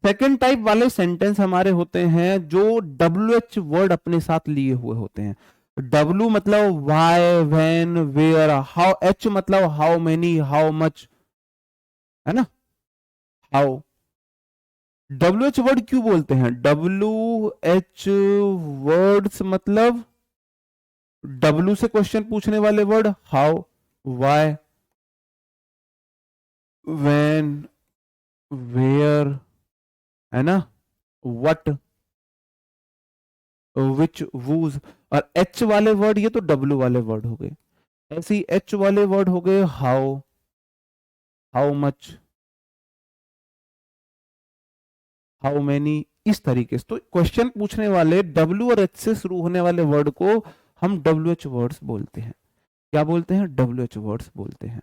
सेकंड टाइप वाले सेंटेंस हमारे होते हैं जो WH वर्ड अपने साथ लिए हुए होते हैं। W मतलब why, when, where, how, H मतलब हाउ मेनी, हाउ मच, है ना, हाउ। WH वर्ड क्यों बोलते हैं? WH वर्ड्स मतलब W से क्वेश्चन पूछने वाले word, how, why, when, where, है ना, व्हाट, विच, वूज। और H वाले वर्ड ये तो W वाले वर्ड हो गए, ऐसे ही H वाले वर्ड हो गए how, how much, how many, इस तरीके से। तो क्वेश्चन पूछने वाले W और H से शुरू होने वाले वर्ड को हम WH वर्ड्स बोलते हैं। क्या बोलते हैं? WH वर्ड्स बोलते हैं।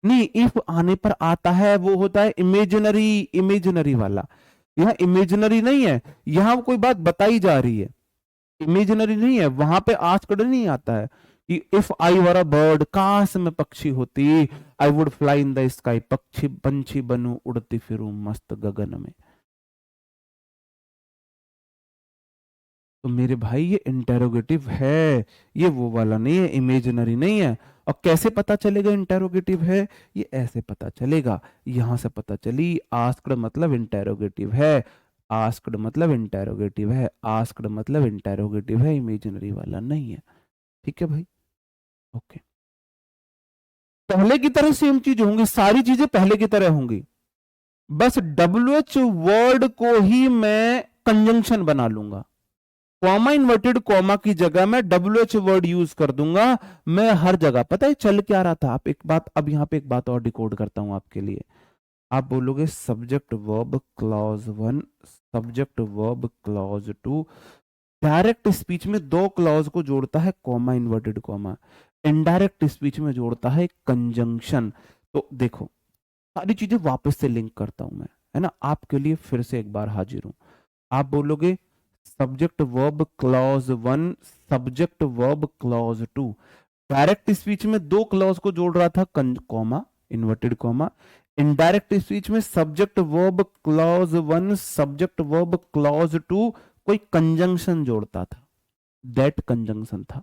नहीं, इफ आने पर आता है वो होता है इमेजिनरी, इमेजिनरी वाला। यह इमेजिनरी नहीं है, यहां कोई बात बताई जा रही है, इमेजिनरी नहीं है, वहां पे आस्क्ड नहीं आता है कि if I were a bird, काश मैं पक्षी होती, I would fly in the sky, पक्षी पंछी बनूं उड़ती फिरूं मस्त गगन में। तो मेरे भाई ये इंटेरोगेटिव है, ये वो वाला नहीं है, इमेजिनरी नहीं है। और कैसे पता चलेगा इंटेरोगेटिव है? ये ऐसे पता चलेगा, यहां से पता चली, आस्क्ड मतलब इंटेरोगेटिव है, आस्क्ड मतलब इंटेरोगेटिव है, आस्क्ड मतलब इंटेरोगेटिव है, इमेजिनरी वाला नहीं है। ठीक है भाई, ओके। पहले की तरह सेम चीज होंगी, सारी चीजें पहले की तरह होंगी, बस WH वर्ड को ही मैं कंजंक्शन बना लूंगा, कॉमा इन्वर्टेड कॉमा की जगह मैं WH वर्ड यूज कर दूंगा। मैं हर जगह, पता है चल क्या रहा था, आप एक बात, अब यहां पे एक बात और डिकोड करता हूं आपके लिए। आप बोलोगे subject verb clause 1, subject verb clause 2। Direct speech में दो क्लॉज को जोड़ता है comma inverted comma, indirect speech में जोड़ता है कंजंक्शन। तो देखो सारी चीजें वापस से लिंक करता हूं मैं, है ना, आपके लिए फिर से एक बार हाजिर हूं। आप बोलोगे subject verb clause 1, subject verb clause 2। Direct speech में दो क्लॉज को जोड़ रहा था, comma, inverted comma. Indirect speech में subject verb clause 1, subject verb clause 2, कोई कंजंक्शन जोड़ता था, दैट कंजंक्शन था।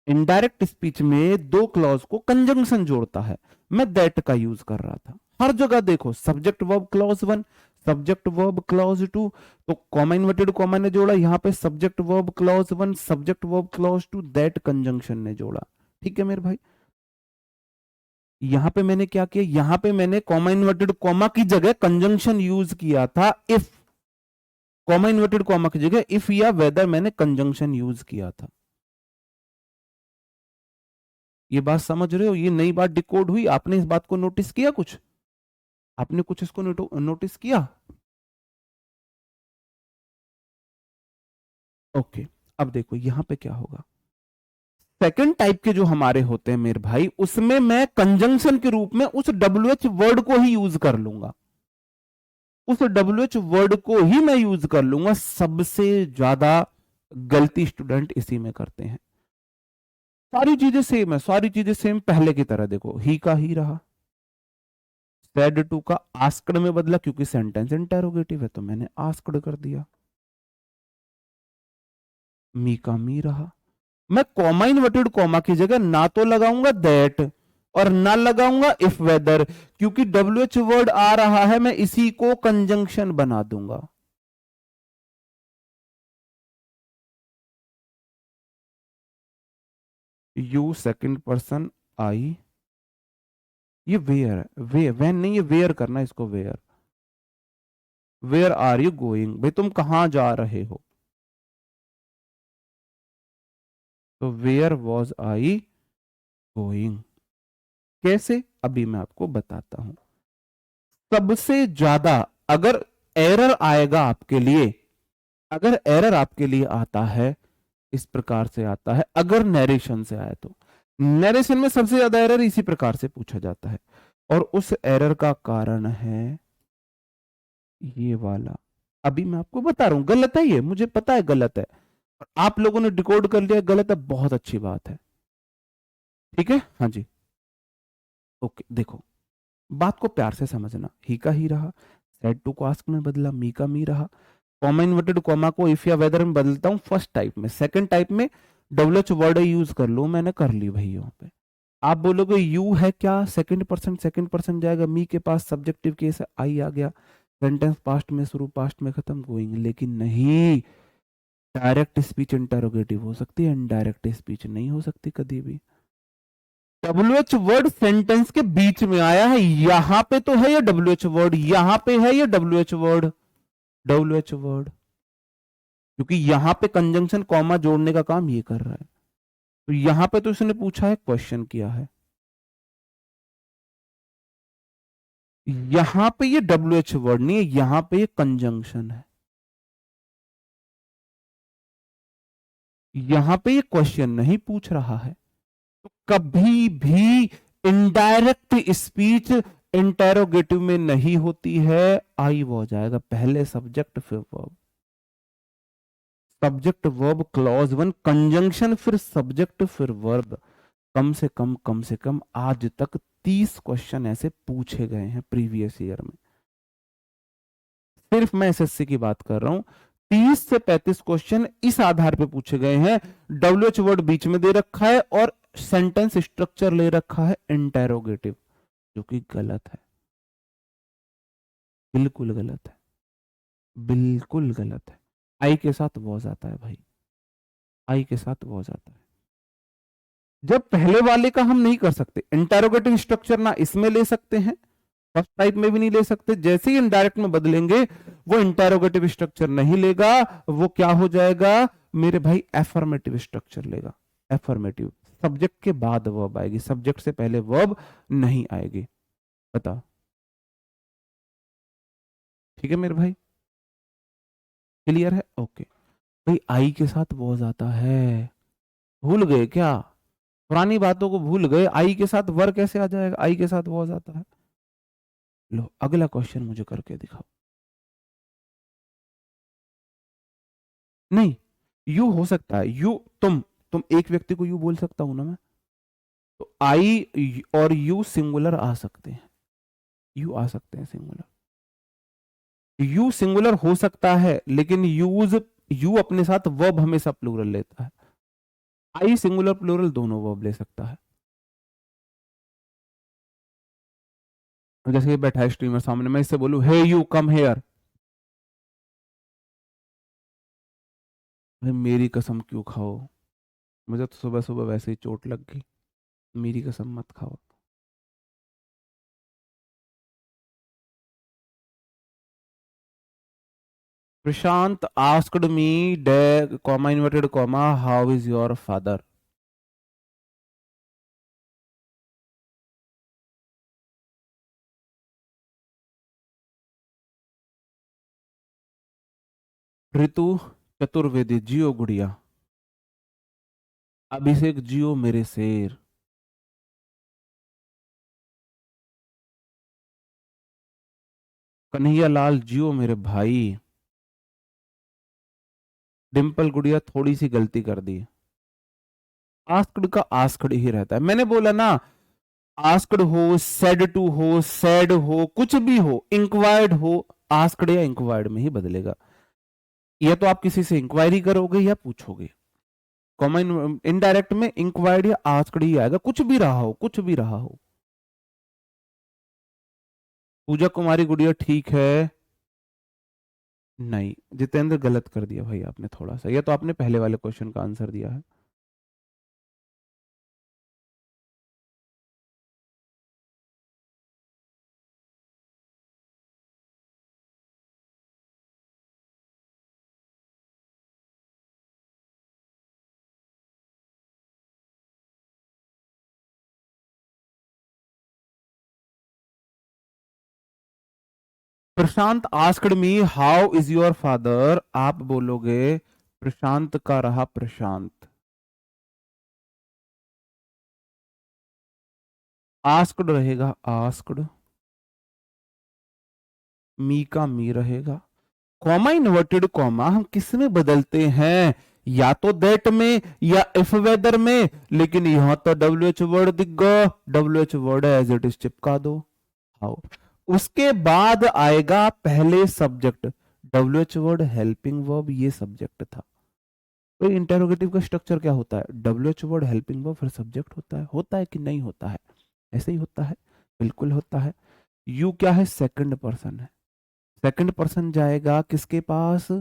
इनडायरेक्ट स्पीच में दो क्लॉज को कंजंक्शन जोड़ता है, मैं दैट का यूज कर रहा था। हर जगह देखो subject verb clause 1, subject verb clause 2, तो कॉमा इन्वर्टेड कॉमा ने जोड़ा, यहां पे subject verb clause 1, subject verb clause 2, that conjunction ने जोड़ा। ठीक है मेरे भाई, यहां पे मैंने क्या किया, यहां पे मैंने कॉमा इन्वर्टेड कॉमा की जगह कंजंक्शन यूज किया था, इफ। कॉमा इन्वर्टेड कॉमा की जगह इफ या वेदर मैंने कंजंक्शन यूज किया था। ये बात समझ रहे हो, ये नई बात डिकोड हुई, आपने इस बात को नोटिस किया, कुछ आपने कुछ इसको नोटिस किया? ओके, अब देखो यहां पे क्या होगा। सेकंड टाइप के जो हमारे होते हैं मेरे भाई, उसमें मैं कंजंक्शन के रूप में उस WH वर्ड को ही यूज कर लूंगा, उस WH वर्ड को ही मैं यूज कर लूंगा। सबसे ज्यादा गलती स्टूडेंट इसी में करते हैं। सारी चीजें सेम है, सारी चीजें सेम पहले की तरह, देखो ही का ही रहा, सेड टू का आस्क्ड में बदला, क्योंकि सेंटेंस इंटेरोगेटिव है तो मैंने आस्क्ड कर दिया। मी का मी रहा। मैं कॉमा इन्वर्टेड कॉमा की जगह ना तो लगाऊंगा दैट और ना लगाऊंगा इफ वेदर, क्योंकि WH वर्ड आ रहा है, मैं इसी को कंजंक्शन बना दूंगा। यू सेकंड पर्सन आई, ये वेयर है, वे वैन नहीं, ये वेयर करना इसको, where, where are you going, भाई तुम कहां जा रहे हो, तो वेयर वॉज आई गोइंग। कैसे, अभी मैं आपको बताता हूं। सबसे ज्यादा अगर एरर आएगा आपके लिए, अगर एरर आपके लिए आता है, इस प्रकार से आता है, अगर नरेशन से आए तो नरेशन में सबसे ज्यादा एरर इसी प्रकार से पूछा जाता है, और उस एरर का कारण है ये वाला। अभी मैं आपको बता रहा हूं, गलत है ये, मुझे पता है गलत है, आप लोगों ने डिकोड कर लिया गलत है, बहुत अच्छी बात है। ठीक है, हाँ जी, ओके। देखो बात को प्यार से समझना, ही का ही रहा, सेड टू को आस्क में बदला, मी का मी रहा, कॉमा इन्वर्टेड कॉमा को इफ या वेदर में बदलता हूं फर्स्ट टाइप में। सेकंड टाइप में WH वर्ड यूज कर लो, मैंने कर ली भाई यहाँ पे। आप बोलोगे यू है क्या, सेकंड पर्सन जाएगा, मी के पास सब्जेक्टिव केस है, आई आ गया, सेंटेंस पास्ट में शुरू पास्ट में खत्म, गोइंग। लेकिन नहीं, डायरेक्ट स्पीच इंटरोगेटिव हो सकती है, इनडायरेक्ट स्पीच नहीं हो सकती कभी भी। WH वर्ड सेंटेंस के बीच में आया है, यहां पे तो है ये WH वर्ड, यहां पे है ये WH वर्ड, WH वर्ड, क्योंकि यहां पे कंजंक्शन कॉमा जोड़ने का काम ये कर रहा है, तो यहां पे तो इसने पूछा है, क्वेश्चन किया है, यहां पे ये WH वर्ड नहीं है, यहां पे ये कंजंक्शन है, यहां पे ये क्वेश्चन नहीं पूछ रहा है। तो कभी भी इनडायरेक्ट स्पीच इंटेरोगेटिव में नहीं होती है, आई वो हो जाएगा पहले सब्जेक्ट फिर verb, subject verb clause 1, conjunction फिर सब्जेक्ट फिर वर्ब। कम से कम आज तक 30 क्वेश्चन ऐसे पूछे गए हैं प्रीवियस ईयर में, सिर्फ मैं SSC की बात कर रहा हूं। 30 से 35 क्वेश्चन इस आधार पे पूछे गए हैं, WH वर्ड बीच में दे रखा है और सेंटेंस स्ट्रक्चर ले रखा है इंटेरोगेटिव, जो कि गलत है, बिल्कुल गलत है, बिल्कुल गलत है। आई के साथ वॉज आता है भाई, आई के साथ वॉज आता है। जब पहले वाले का हम नहीं कर सकते, इंटेरोगेटिव स्ट्रक्चर ना इसमें ले सकते हैं, फर्स्ट टाइप में भी नहीं ले सकते, जैसे ही इनडायरेक्ट में बदलेंगे वो इंटेरोगेटिव स्ट्रक्चर नहीं लेगा, वो क्या हो जाएगा मेरे भाई, एफर्मेटिव स्ट्रक्चर लेगा। एफर्मेटिव, सब्जेक्ट के बाद वर्ब आएगी, सब्जेक्ट से पहले वर्ब नहीं आएगी। बता, ठीक है मेरे भाई, क्लियर है? ओके भाई, आई के साथ वॉज आता है, भूल गए क्या? पुरानी बातों को भूल गए, आई के साथ वर कैसे आ जाएगा, आई के साथ वॉज आता है। लो अगला क्वेश्चन मुझे करके दिखाओ। नहीं, यू हो सकता है, यू तुम एक व्यक्ति को यू बोल सकता हूं ना मैं, तो आई और यू सिंगुलर आ सकते हैं, यू आ सकते हैं सिंगुलर, यू सिंगुलर हो सकता है, लेकिन यू अपने साथ वर्ब हमेशा प्लूरल लेता है। आई सिंगुलर प्लूरल दोनों वर्ब ले सकता है। जैसे ये बैठा है स्ट्रीमर सामने, मैं इससे बोलूं हे यू कम हेयर, भाई मेरी कसम क्यों खाओ, मुझे तो सुबह सुबह वैसे ही चोट लग गई, मेरी कसम मत खाओ। प्रशांत आस्क्ड मी डे comma inverted comma how is your father. Ritu Chaturvedi जियो गुड़िया। अभिषेक जियो मेरे शेर। कन्हैया लाल जियो मेरे भाई। डिम्पल गुड़िया थोड़ी सी गलती कर दी, आस्क्ड का आस्क्ड ही रहता है, मैंने बोला ना, आस्क्ड हो, सेड टू हो, सेड हो, कुछ भी हो, इंक्वायर्ड हो, आस्क्ड या इंक्वायर्ड में ही बदलेगा। या तो आप किसी से इंक्वायरी करोगे या पूछोगे, कॉमन इनडायरेक्ट में इंक्वायर्ड या आस्क्ड ही आएगा, कुछ भी रहा हो, कुछ भी रहा हो। पूजा कुमारी गुड़िया ठीक है। नहीं जितेंद्र गलत कर दिया भाई आपने थोड़ा सा, या तो आपने पहले वाले क्वेश्चन का आंसर दिया है। Prashant asked me how is your father, आप बोलोगे प्रशांत का रहा प्रशांत। आस्क्ड रहेगा आस्क्ड, मी का मी रहेगा। कॉमा इन्वर्टेड कॉमा हम किस में बदलते हैं, या तो दैट में या इफ वेदर में, लेकिन यहां तो डब्ल्यू एच वर्ड दिख गया, W H word as it is चिपका दो। हाउ, उसके बाद आएगा पहले subject, W H word helping verb, ये सब्जेक्ट था। तो इंटेरोगेटिव का स्ट्रक्चर क्या होता है, W H word helping verb फिर सब्जेक्ट होता है कि नहीं होता है, ऐसे ही होता है, बिल्कुल होता है। यू क्या है, सेकंड पर्सन है, सेकंड पर्सन जाएगा किसके पास,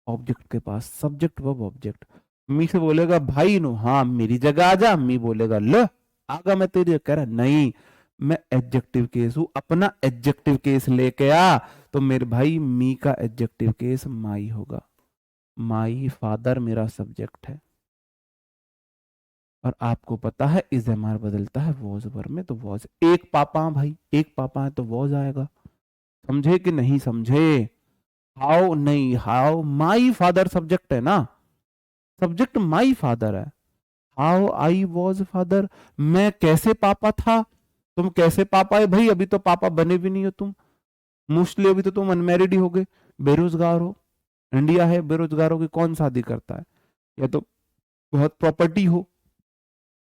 ऑब्जेक्ट के पास, सब्जेक्ट वर्ब ऑब्जेक्ट। मी से बोलेगा भाई नो, हाँ मेरी जगह आ जा, मी बोलेगा ल आगा मैं तेरी, कह रहा नहीं मैं एडजेक्टिव केस हूं, अपना एडजेक्टिव केस लेके आ, तो मेरे भाई मी का एडजेक्टिव केस माई होगा, माई फादर मेरा सब्जेक्ट है। और आपको पता है इज एम आर बदलता है वॉज वर्ब में, तो वॉज, एक पापा भाई, एक पापा है तो वॉज आएगा, समझे कि नहीं समझे। हाउ नहीं, हाउ माई फादर सब्जेक्ट है ना, सब्जेक्ट माई फादर है। हाउ आई वॉज फादर, मैं कैसे पापा था, तुम कैसे पापा है भाई, अभी तो पापा बने भी नहीं हो तुम, मोस्टली अभी तो तुम अनमैरिड ही होगे, बेरोजगार हो, इंडिया है, बेरोजगारों की कौन शादी करता है, या तो बहुत प्रॉपर्टी हो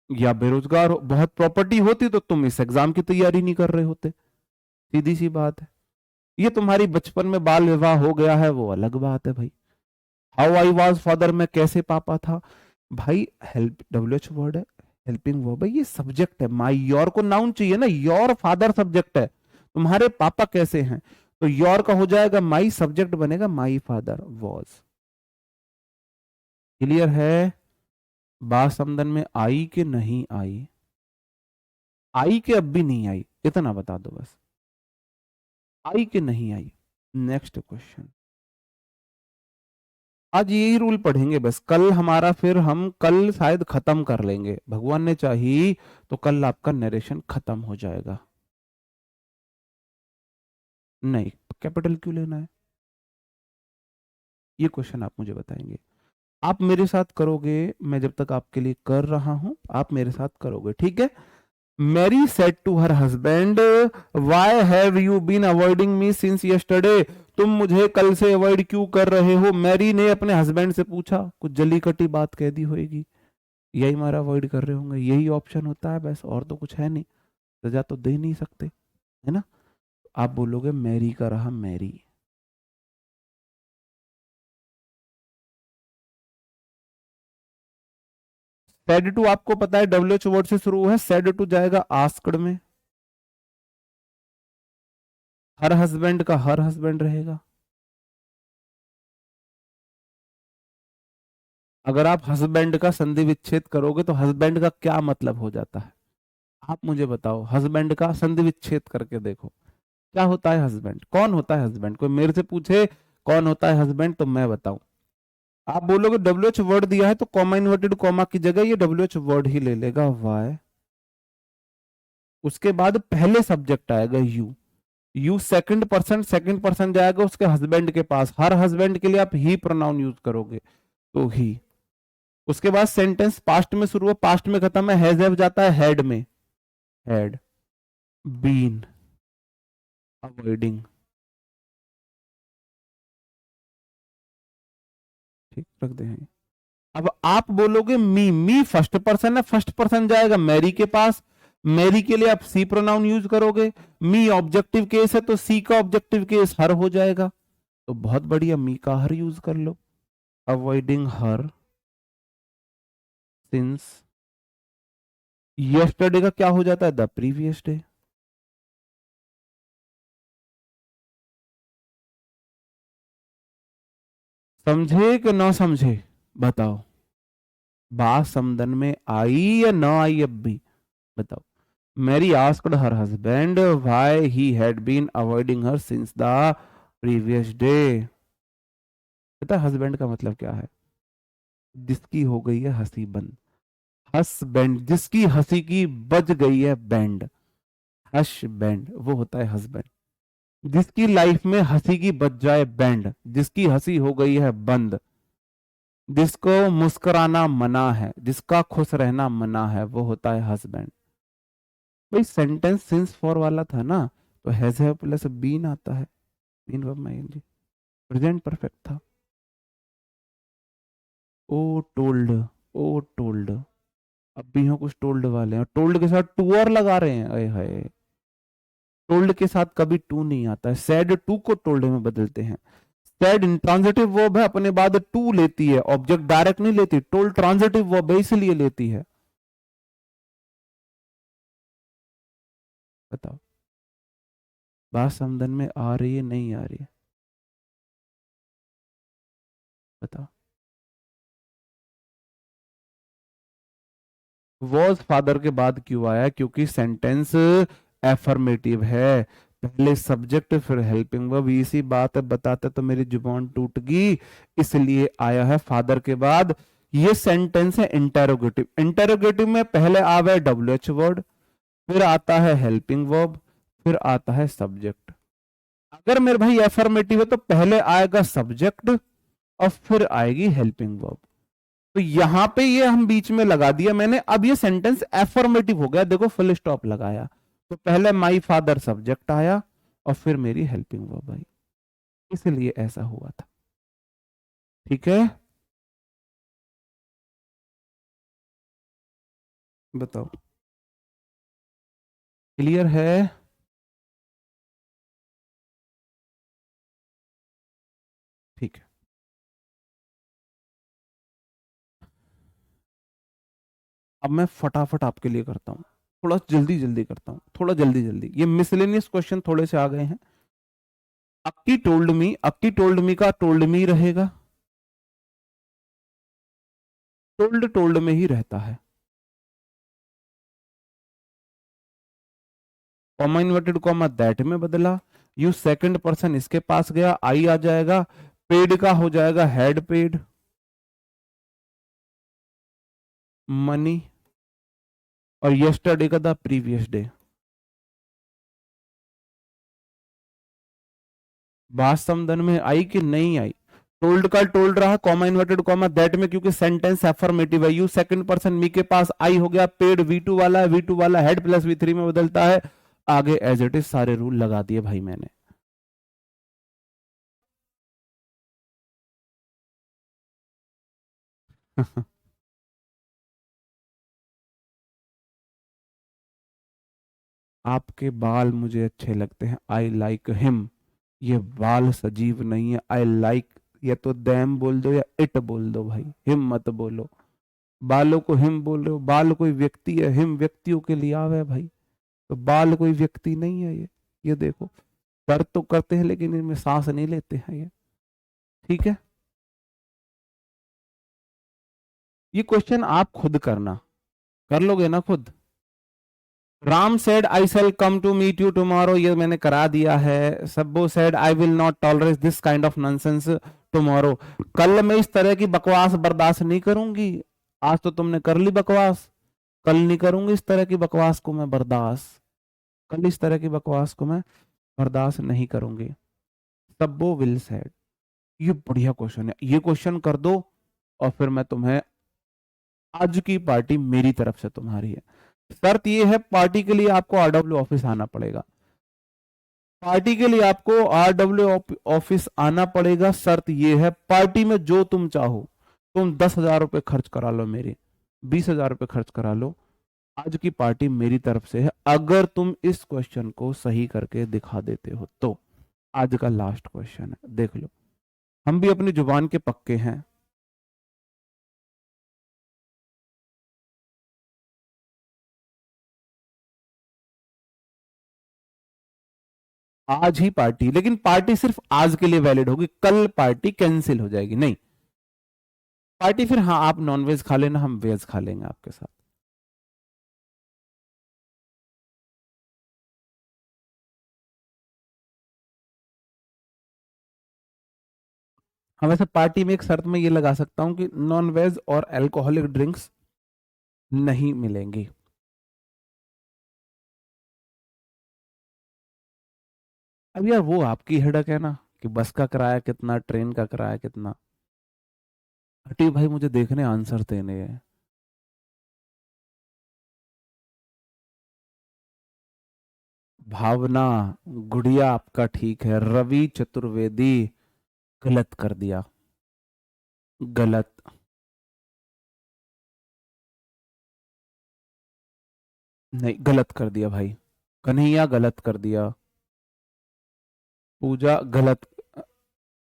या बेरोजगार हो, बहुत प्रॉपर्टी होती तो तुम इस एग्जाम की तैयारी नहीं कर रहे होते, सीधी सी बात है। ये तुम्हारी बचपन में बाल विवाह हो गया है वो अलग बात है भाई। हाउ आई वॉज फादर, मैं कैसे पापा था भाई, हेल्प डब्ल्यू एच वर्ड है, हेल्पिंग वर्ब है, ये सब्जेक्ट है, माई योर को नाउन चाहिए ना, योर फादर सब्जेक्ट है, तुम्हारे पापा कैसे हैं, तो योर का हो जाएगा माई, सब्जेक्ट बनेगा माई फादर वॉज। क्लियर है, बात समझन में आई कि नहीं आई, आई के अब भी नहीं आई, इतना बता दो बस, आई कि नहीं आई। नेक्स्ट क्वेश्चन, आज यही रूल पढ़ेंगे बस, कल हमारा फिर हम कल शायद खत्म कर लेंगे, भगवान ने चाही तो कल आपका नरेशन खत्म हो जाएगा। नहीं, कैपिटल क्यों लेना है, ये क्वेश्चन आप मुझे बताएंगे, आप मेरे साथ करोगे, मैं जब तक आपके लिए कर रहा हूं आप मेरे साथ करोगे, ठीक है। Mary said to her husband, why have you been avoiding me since yesterday, तुम मुझे कल से अवॉइड क्यों कर रहे हो, मैरी ने अपने हस्बैंड से पूछा, कुछ जली कटी बात कह दी होगी, यही मारा अवॉइड कर रहे होंगे, यही ऑप्शन होता है बस, और तो कुछ है नहीं, सजा तो दे नहीं सकते, है ना। आप बोलोगे मैरी का रहा मैरी। सेड टू आपको पता है डब्ल्यूएच वर्ड से शुरू है, सेड टू जाएगा आस्क्ड में, हर हस्बैंड का हर हस्बैंड रहेगा। अगर आप हस्बैंड का संधि विच्छेद करोगे तो हस्बैंड का क्या मतलब हो जाता है, आप मुझे बताओ, हस्बैंड का संधि विच्छेद करके देखो क्या होता है हस्बैंड, कौन होता है हस्बैंड, कोई मेरे से पूछे कौन होता है हस्बैंड तो मैं बताऊं। आप बोलोगे डब्ल्यू एच वर्ड दिया है तो कॉमा इन्वर्टेड कॉमा की जगह ये डब्ल्यू एच वर्ड ही ले लेगा, वाई। उसके बाद पहले सब्जेक्ट आएगा यू, यू सेकंड पर्सन जाएगा उसके हस्बैंड के पास, हर हस्बैंड के लिए आप ही प्रोनाउन यूज करोगे तो ही। उसके बाद सेंटेंस पास्ट में शुरू हो पास्ट में खत्म है, हैज हैव जाता है हेड में, हैड बीन अवॉइडिंग। ठीक रख दे हैं। अब आप बोलोगे मी फर्स्ट पर्सन है, फर्स्ट पर्सन जाएगा मैरी के पास, मैरी के लिए आप सी प्रोनाउन यूज करोगे, मी ऑब्जेक्टिव केस है तो सी का ऑब्जेक्टिव केस हर हो जाएगा, तो बहुत बढ़िया मी का हर यूज कर लो, अवॉइडिंग हर सिंस यस्टरडे का क्या हो जाता है द प्रीवियस डे। समझे कि ना समझे, बताओ, बात समझन में आई या ना आई अब भी, बताओ। Mary asked her husband why he had been avoiding her since the previous day. पता है हस्बैंड का मतलब क्या है, जिसकी हो गई है हंसी बंद, हस्बैंड जिसकी हंसी की बज गई है बैंड, हश बैंड वो होता है हस्बैंड। जिसकी लाइफ में हंसी की बज जाए बैंड, जिसकी हंसी हो गई है बंद, जिसको मुस्कुराना मना है, जिसका खुश रहना मना है, वो होता है हस्बैंड। भाई सेंटेंस सिंस फॉर वाला था ना, तो हैज हैव प्लस बीन आता है, बीन वर्ब में आईएनजी, प्रेजेंट परफेक्ट था। ओ टोल्ड, ओ टोल्ड, अब भी हो कुछ टोल्ड वाले हैं, टोल्ड के साथ टू और लगा रहे हैं, अरे हाय। टोल्ड के साथ कभी टू नहीं आता है, सैड टू को टोल्ड में बदलते हैं। सैड इंट्रांजिटिव वर्ब है, अपने बाद टू लेती है, ऑब्जेक्ट डायरेक्ट नहीं लेती, टोल्ड ट्रांजिटिव वर्ब है इसलिए लेती है। बताओ, बात समझन में आ रही है नहीं आ रही है, बताओ। वॉज फादर के बाद क्यों आया, क्योंकि सेंटेंस एफर्मेटिव है, पहले सब्जेक्ट फिर हेल्पिंग वर्ब, इसी बात है, बताते तो मेरी जुबान टूट गई, इसलिए आया है फादर के बाद। ये सेंटेंस है इंटेरोगेटिव, इंटेरोगेटिव में पहले आवे डब्ल्यू एच वर्ड, फिर आता है हेल्पिंग वर्ब, फिर आता है सब्जेक्ट। अगर मेरे भाई एफर्मेटिव है तो पहले आएगा सब्जेक्ट और फिर आएगी हेल्पिंग वर्ब, तो यहां पे ये हम बीच में लगा दिया मैंने, अब ये सेंटेंस एफर्मेटिव हो गया, देखो फुल स्टॉप लगाया, तो पहले माई फादर सब्जेक्ट आया और फिर मेरी हेल्पिंग वर्ब आई, इसलिए ऐसा हुआ था। ठीक है, बताओ, क्लियर है। ठीक है, अब मैं फटाफट आपके लिए करता हूं, थोड़ा जल्दी जल्दी करता हूं, थोड़ा जल्दी जल्दी, ये मिसलेनियस क्वेश्चन थोड़े से आ गए हैं। अक्की टोल्ड मी, अक्की टोल्ड मी का टोल्ड मी रहेगा, टोल्ड टोल्ड में ही रहता है, कॉमा इन्वर्टेड कॉमा दैट में बदला, यू सेकंड पर्सन इसके पास गया, आई आ जाएगा, पेड का हो जाएगा हैड पेड मनी, और यस्टरडे का था प्रीवियस डे। बात समझन में आई कि नहीं आई, टोल्ड का टोल्ड रहा, कॉमा इन्वर्टेड कॉमा दैट में, क्योंकि सेंटेंस एफर्मेटिव है, यू सेकंड पर्सन मी के पास आई हो गया, पेड वी टू वाला है, वी टू वाला हेड प्लस वी थ्री में बदलता है, आगे एज इट इज सारे रूल लगा दिए भाई मैंने। आपके बाल मुझे अच्छे लगते हैं, आई लाइक हिम। ये बाल सजीव नहीं है, आई लाइक, या तो दैम बोल दो या इट बोल दो भाई, हिम मत बोलो। बालों को हिम बोल रहे हो, बाल कोई व्यक्ति है, हिम व्यक्तियों के लिए आवे है भाई, तो बाल कोई व्यक्ति नहीं है ये देखो, दर्द तो करते हैं लेकिन इनमें सांस नहीं लेते हैं ये। ठीक है, ये क्वेश्चन आप खुद करना, कर लोगे ना खुद। Ram said I shall come to meet you tomorrow, ये मैंने करा दिया है। Sabbo said I will not tolerate this kind of nonsense tomorrow, कल मैं इस तरह की बकवास बर्दाश्त नहीं करूंगी। आज तो तुमने कर ली बकवास, कल नहीं करूंगी इस तरह की बकवास को मैं बर्दाश्त, कल इस तरह की बकवास को मैं बर्दाश्त नहीं करूंगी। सब्बो विल सेड, ये बढ़िया क्वेश्चन है, ये क्वेश्चन कर दो और फिर मैं तुम्हें, आज की पार्टी मेरी तरफ से तुम्हारी है। शर्त ये है, पार्टी के लिए आपको आरडब्ल्यू ऑफिस आना पड़ेगा, पार्टी के लिए आपको आरडब्ल्यू ऑफिस आना पड़ेगा। शर्त ये है, पार्टी में जो तुम चाहो, तुम 10,000 रुपए खर्च करा लो मेरे, 20,000 रुपए खर्च करा लो, आज की पार्टी मेरी तरफ से है, अगर तुम इस क्वेश्चन को सही करके दिखा देते हो तो। आज का लास्ट क्वेश्चन है, देख लो, हम भी अपनी जुबान के पक्के हैं। आज ही पार्टी, लेकिन पार्टी सिर्फ आज के लिए वैलिड होगी, कल पार्टी कैंसिल हो जाएगी, नहीं पार्टी फिर, हाँ आप नॉन वेज खा लेना, हम वेज खा लेंगे आपके साथ। हाँ वैसे पार्टी में एक शर्त में ये लगा सकता हूँ कि नॉन वेज और अल्कोहलिक ड्रिंक्स नहीं मिलेंगी। अब यार वो आपकी हेडक है ना, कि बस का किराया कितना, ट्रेन का किराया कितना। हटी भाई, मुझे देखने आंसर देने हैं। भावना, गुड़िया आपका ठीक है, रवि चतुर्वेदी गलत कर दिया, गलत। नहीं गलत कर दिया भाई, कन्हैया गलत कर दिया, पूजा गलत,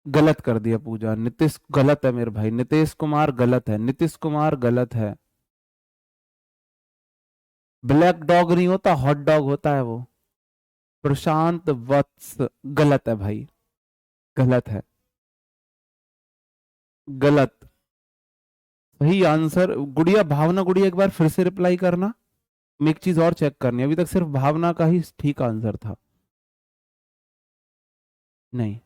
गलत कर दिया पूजा। नीतीश गलत है मेरे भाई, नीतीश कुमार गलत है, नीतीश कुमार गलत है। ब्लैक डॉग नहीं होता, हॉट डॉग होता है वो। प्रशांत वत्स गलत है भाई, गलत है, गलत। सही आंसर गुड़िया, भावना गुड़िया, एक बार फिर से रिप्लाई करना, मैं एक चीज और चेक करनी है, अभी तक सिर्फ भावना का ही ठीक आंसर था। नहीं,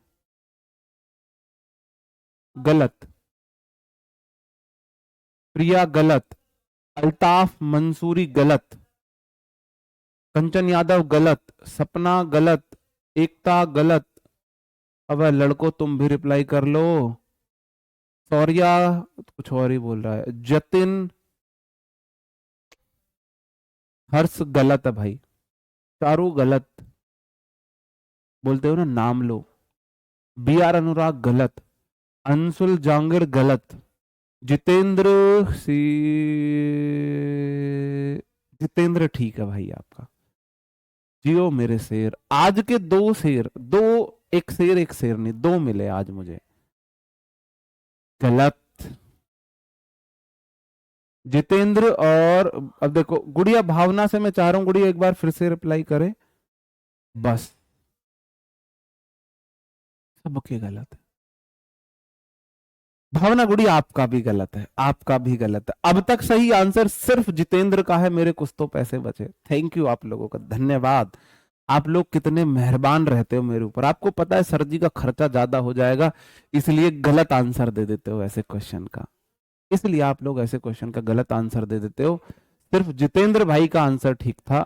गलत। प्रिया गलत, अल्ताफ मंसूरी गलत, कंचन यादव गलत, सपना गलत, एकता गलत। अब लड़को तुम भी रिप्लाई कर लो। सौर्या कुछ और ही बोल रहा है, जतिन, हर्ष गलत है भाई, चारू गलत, बोलते हो ना नाम लो। बी आर अनुराग गलत, अंशुल जांगिड़ गलत, जितेंद्र सी, जितेंद्र ठीक है भाई आपका। जियो मेरे शेर, आज के दो शेर, दो, एक शेर एक शेर नहीं, दो मिले आज मुझे। गलत, जितेंद्र और, अब देखो गुड़िया, भावना से मैं चाह रहा हूं गुड़िया एक बार फिर से रिप्लाई करे, बस सबके गलत है। भावना गुड़ी आपका भी गलत है, आपका भी गलत है। अब तक सही आंसर सिर्फ जितेंद्र का है, मेरे कुछ तो पैसे बचे। थैंक यू आप लोगों का, धन्यवाद। आप लोग कितने मेहरबान रहते हो मेरे ऊपर, आपको पता है सर जी का खर्चा ज्यादा हो जाएगा, इसलिए गलत आंसर दे देते हो ऐसे क्वेश्चन का, इसलिए आप लोग ऐसे क्वेश्चन का गलत आंसर दे देते हो। सिर्फ जितेंद्र भाई का आंसर ठीक था।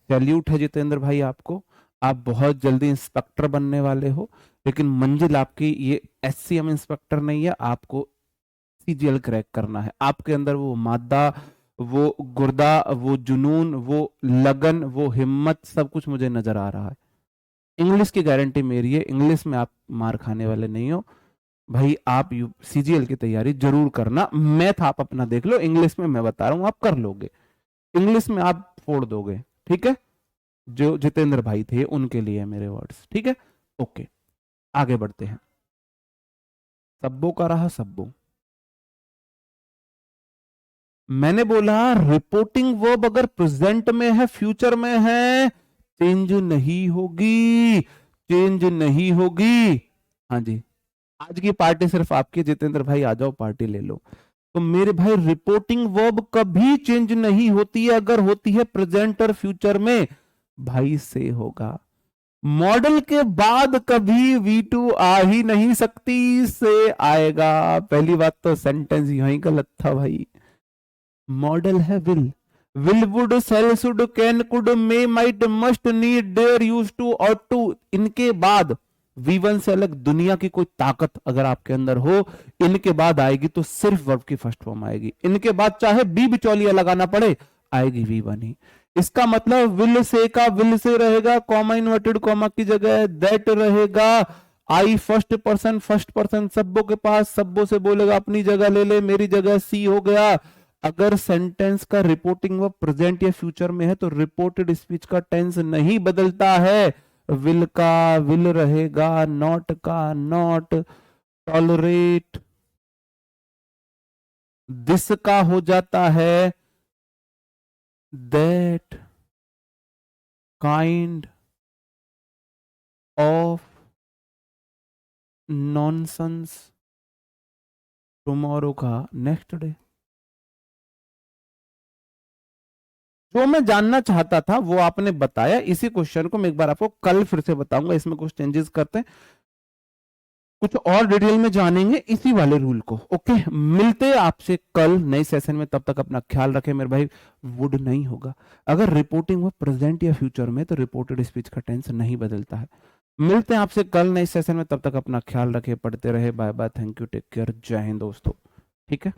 सैल्यूट है जितेंद्र भाई आपको, आप बहुत जल्दी इंस्पेक्टर बनने वाले हो, लेकिन मंजिल आपकी ये एससीएम इंस्पेक्टर नहीं है, आपको सीजीएल क्रैक करना है। आपके अंदर वो मादा, वो गुर्दा, वो जुनून, वो लगन, वो हिम्मत, सब कुछ मुझे नजर आ रहा है। इंग्लिश की गारंटी मेरी है, इंग्लिश में आप मार खाने वाले नहीं हो भाई। आप सीजीएल की तैयारी जरूर करना, मैथ आप अपना देख लो, इंग्लिश में मैं बता रहा हूं आप कर लोगे, इंग्लिश में आप फोड़ दोगे, ठीक है। जो जितेंद्र भाई थे उनके लिए मेरे वर्ड्स, ठीक है। ओके, आगे बढ़ते हैं। सब्बो का रहा सब्बो। मैंने बोला रिपोर्टिंग वर्ब अगर प्रेजेंट में है, फ्यूचर में है, चेंज नहीं होगी, चेंज नहीं होगी। हाँ जी, आज की पार्टी सिर्फ आपकी, जितेंद्र भाई आ जाओ पार्टी ले लो। तो मेरे भाई रिपोर्टिंग वर्ब कभी चेंज नहीं होती है, अगर होती है प्रेजेंट और फ्यूचर में भाई से होगा। मॉडल के बाद कभी V2 आ ही नहीं सकती, से आएगा। पहली बात तो सेंटेंस यहीं गलत था भाई। मॉडल है will would shall should can could may might must need dare use to और टू। इनके बाद V1 से अलग दुनिया की कोई ताकत अगर आपके अंदर हो, इनके बाद आएगी तो सिर्फ वर्ब की फर्स्ट फॉर्म आएगी। इनके बाद चाहे बी बिचौलिया लगाना पड़े, आएगी V1 ही। इसका मतलब विल से का विल से रहेगा, कॉमा इन्वर्टेड कॉमा की जगह दैट रहेगा। आई फर्स्ट पर्सन सब्बो के पास, सब्बो से बोलेगा अपनी जगह ले ले, मेरी जगह सी हो गया। अगर सेंटेंस का रिपोर्टिंग वर्ब प्रेजेंट या फ्यूचर में है तो रिपोर्टेड स्पीच का टेंस नहीं बदलता है। विल का विल रहेगा, नॉट का नॉट, टॉलरेट दिस का हो जाता है that, kind of nonsense tomorrow का नेक्स्ट डे। जो मैं जानना चाहता था वो आपने बताया। इसी क्वेश्चन को मैं एक बार आपको कल फिर से बताऊंगा, इसमें कुछ चेंजेस करते हैं, कुछ और डिटेल में जानेंगे इसी वाले रूल को। ओके, मिलते हैं आपसे कल नए सेशन में, तब तक अपना ख्याल रखें मेरे भाई। वुड नहीं होगा, अगर रिपोर्टिंग वो प्रेजेंट या फ्यूचर में तो रिपोर्टेड स्पीच का टेंस नहीं बदलता है। मिलते हैं आपसे कल नए सेशन में, तब तक अपना ख्याल रखें, पढ़ते रहे। Bye bye, thank you, take care, जय हिंद दोस्तों। ठीक है।